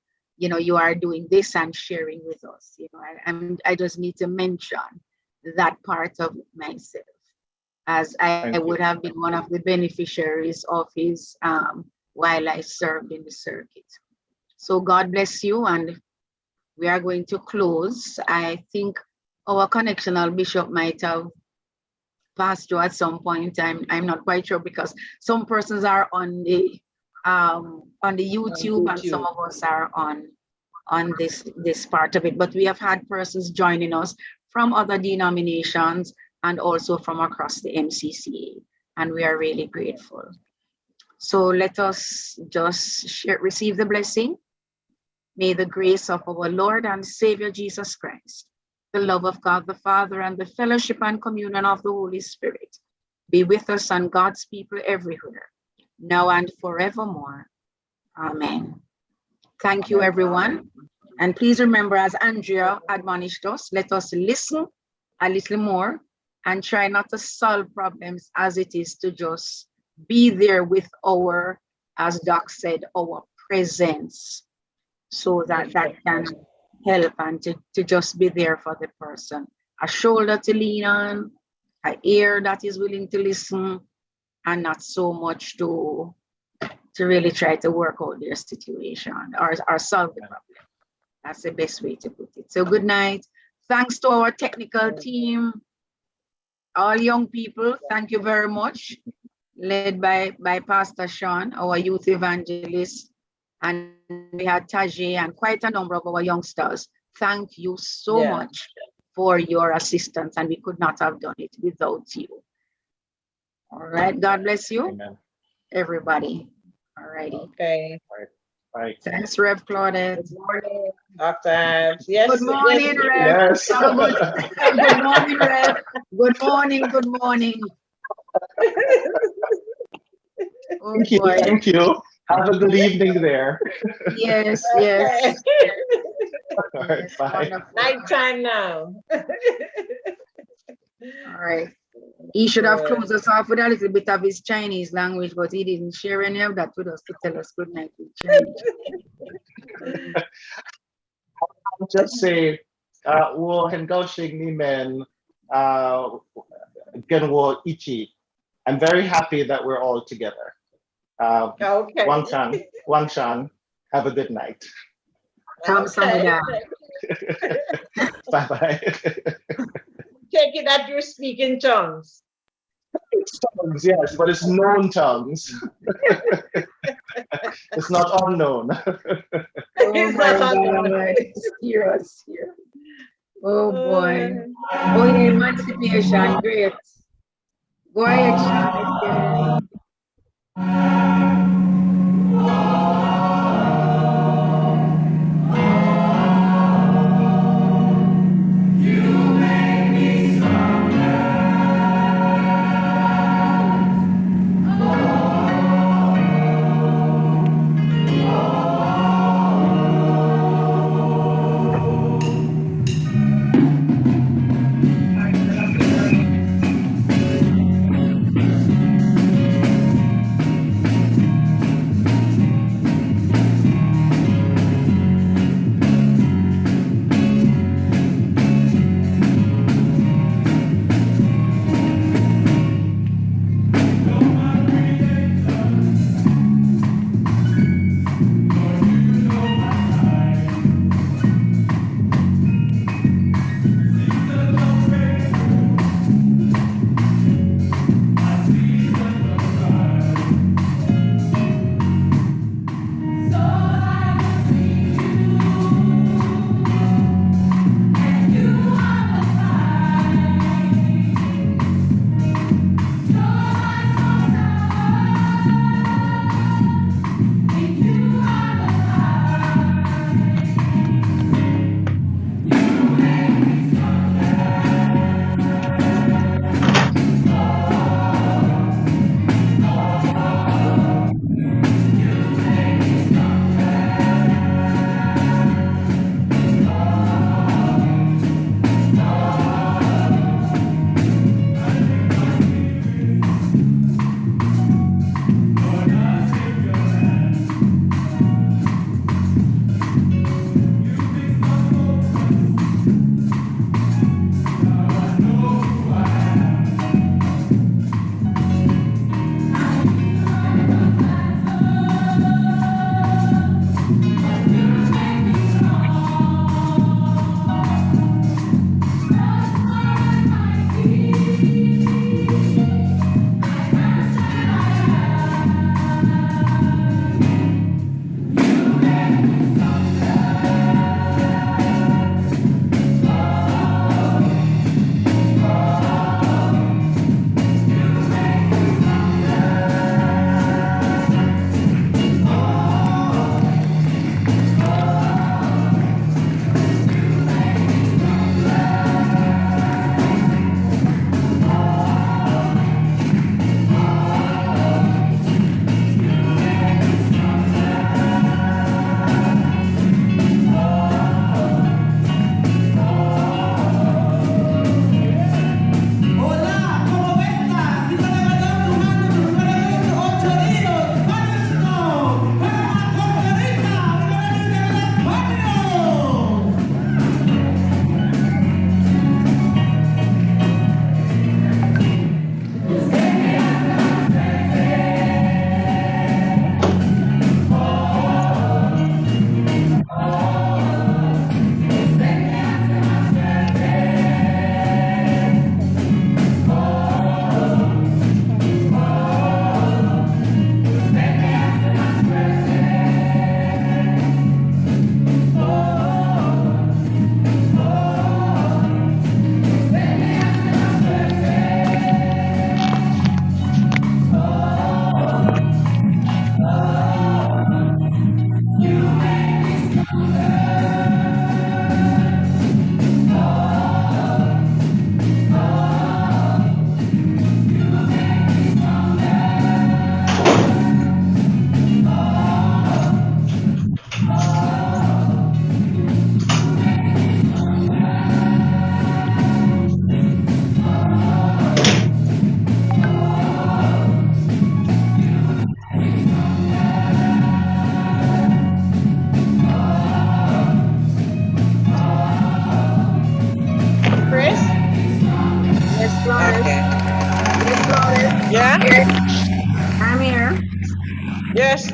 are doing this and sharing with us. I just need to mention that part of myself, as I Thank would you. have been one of the beneficiaries of his while I served in the circuit. So God bless you, and we are going to close. I think our connectional bishop might have passed through at some point. I'm not quite sure, because some persons are on the YouTube, and some of us are on this part of it. But we have had persons joining us from other denominations and also from across the MCCA, and we are really grateful. So let us just receive the blessing. May the grace of our Lord and Savior Jesus Christ, the love of God the Father, and the fellowship and communion of the Holy Spirit be with us and God's people everywhere, now and forevermore. Amen. Thank you, everyone. And please remember, as Andrea admonished us, let us listen a little more and try not to solve problems as it is to just be there with our, as Doc said, our presence, so that can help, and to just be there for the person. A shoulder to lean on, an ear that is willing to listen, and not so much to really try to work out their situation or solve the problem. That's the best way to put it. So good night. Thanks to our technical team, all young people, thank you very much. Led by Pastor Sean, our youth evangelist, and we had Tajay and quite a number of our youngsters. Thank you so much for your assistance, and we could not have done it without you. All right, God bless you. Amen. Everybody. All righty. Okay. Bye. Thanks, Rev Claudette. Good morning, Dr. Yes. Good morning, Rev. Yes. Good morning, Rev. Good morning. Good morning. Oh Thank you. boy. Thank you. Have a good evening there. Yes, yes. All right, Yes, bye. wonderful. Nighttime now. All right. He should have closed us off with a little bit of his Chinese language, but he didn't share any of that with us to tell us good night in Chinese. I'll just say, 我很高兴你们跟我一起. I'm very happy that we're all together. Okay. Wang Shan, have a good night. Kamsahamnida. Bye bye. Take it that you speak in tongues. It's tongues, yes, but it's known tongues. It's not unknown. Oh my God. Serious here. Oh boy. Oh yeah, emancipation, great. Go ahead, Sean.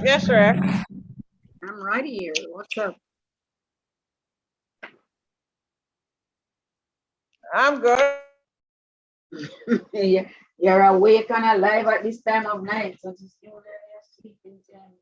Yes, sir. I'm right here. What's up? I'm good. You're awake and alive at this time of night. So just you there, you're sleeping time.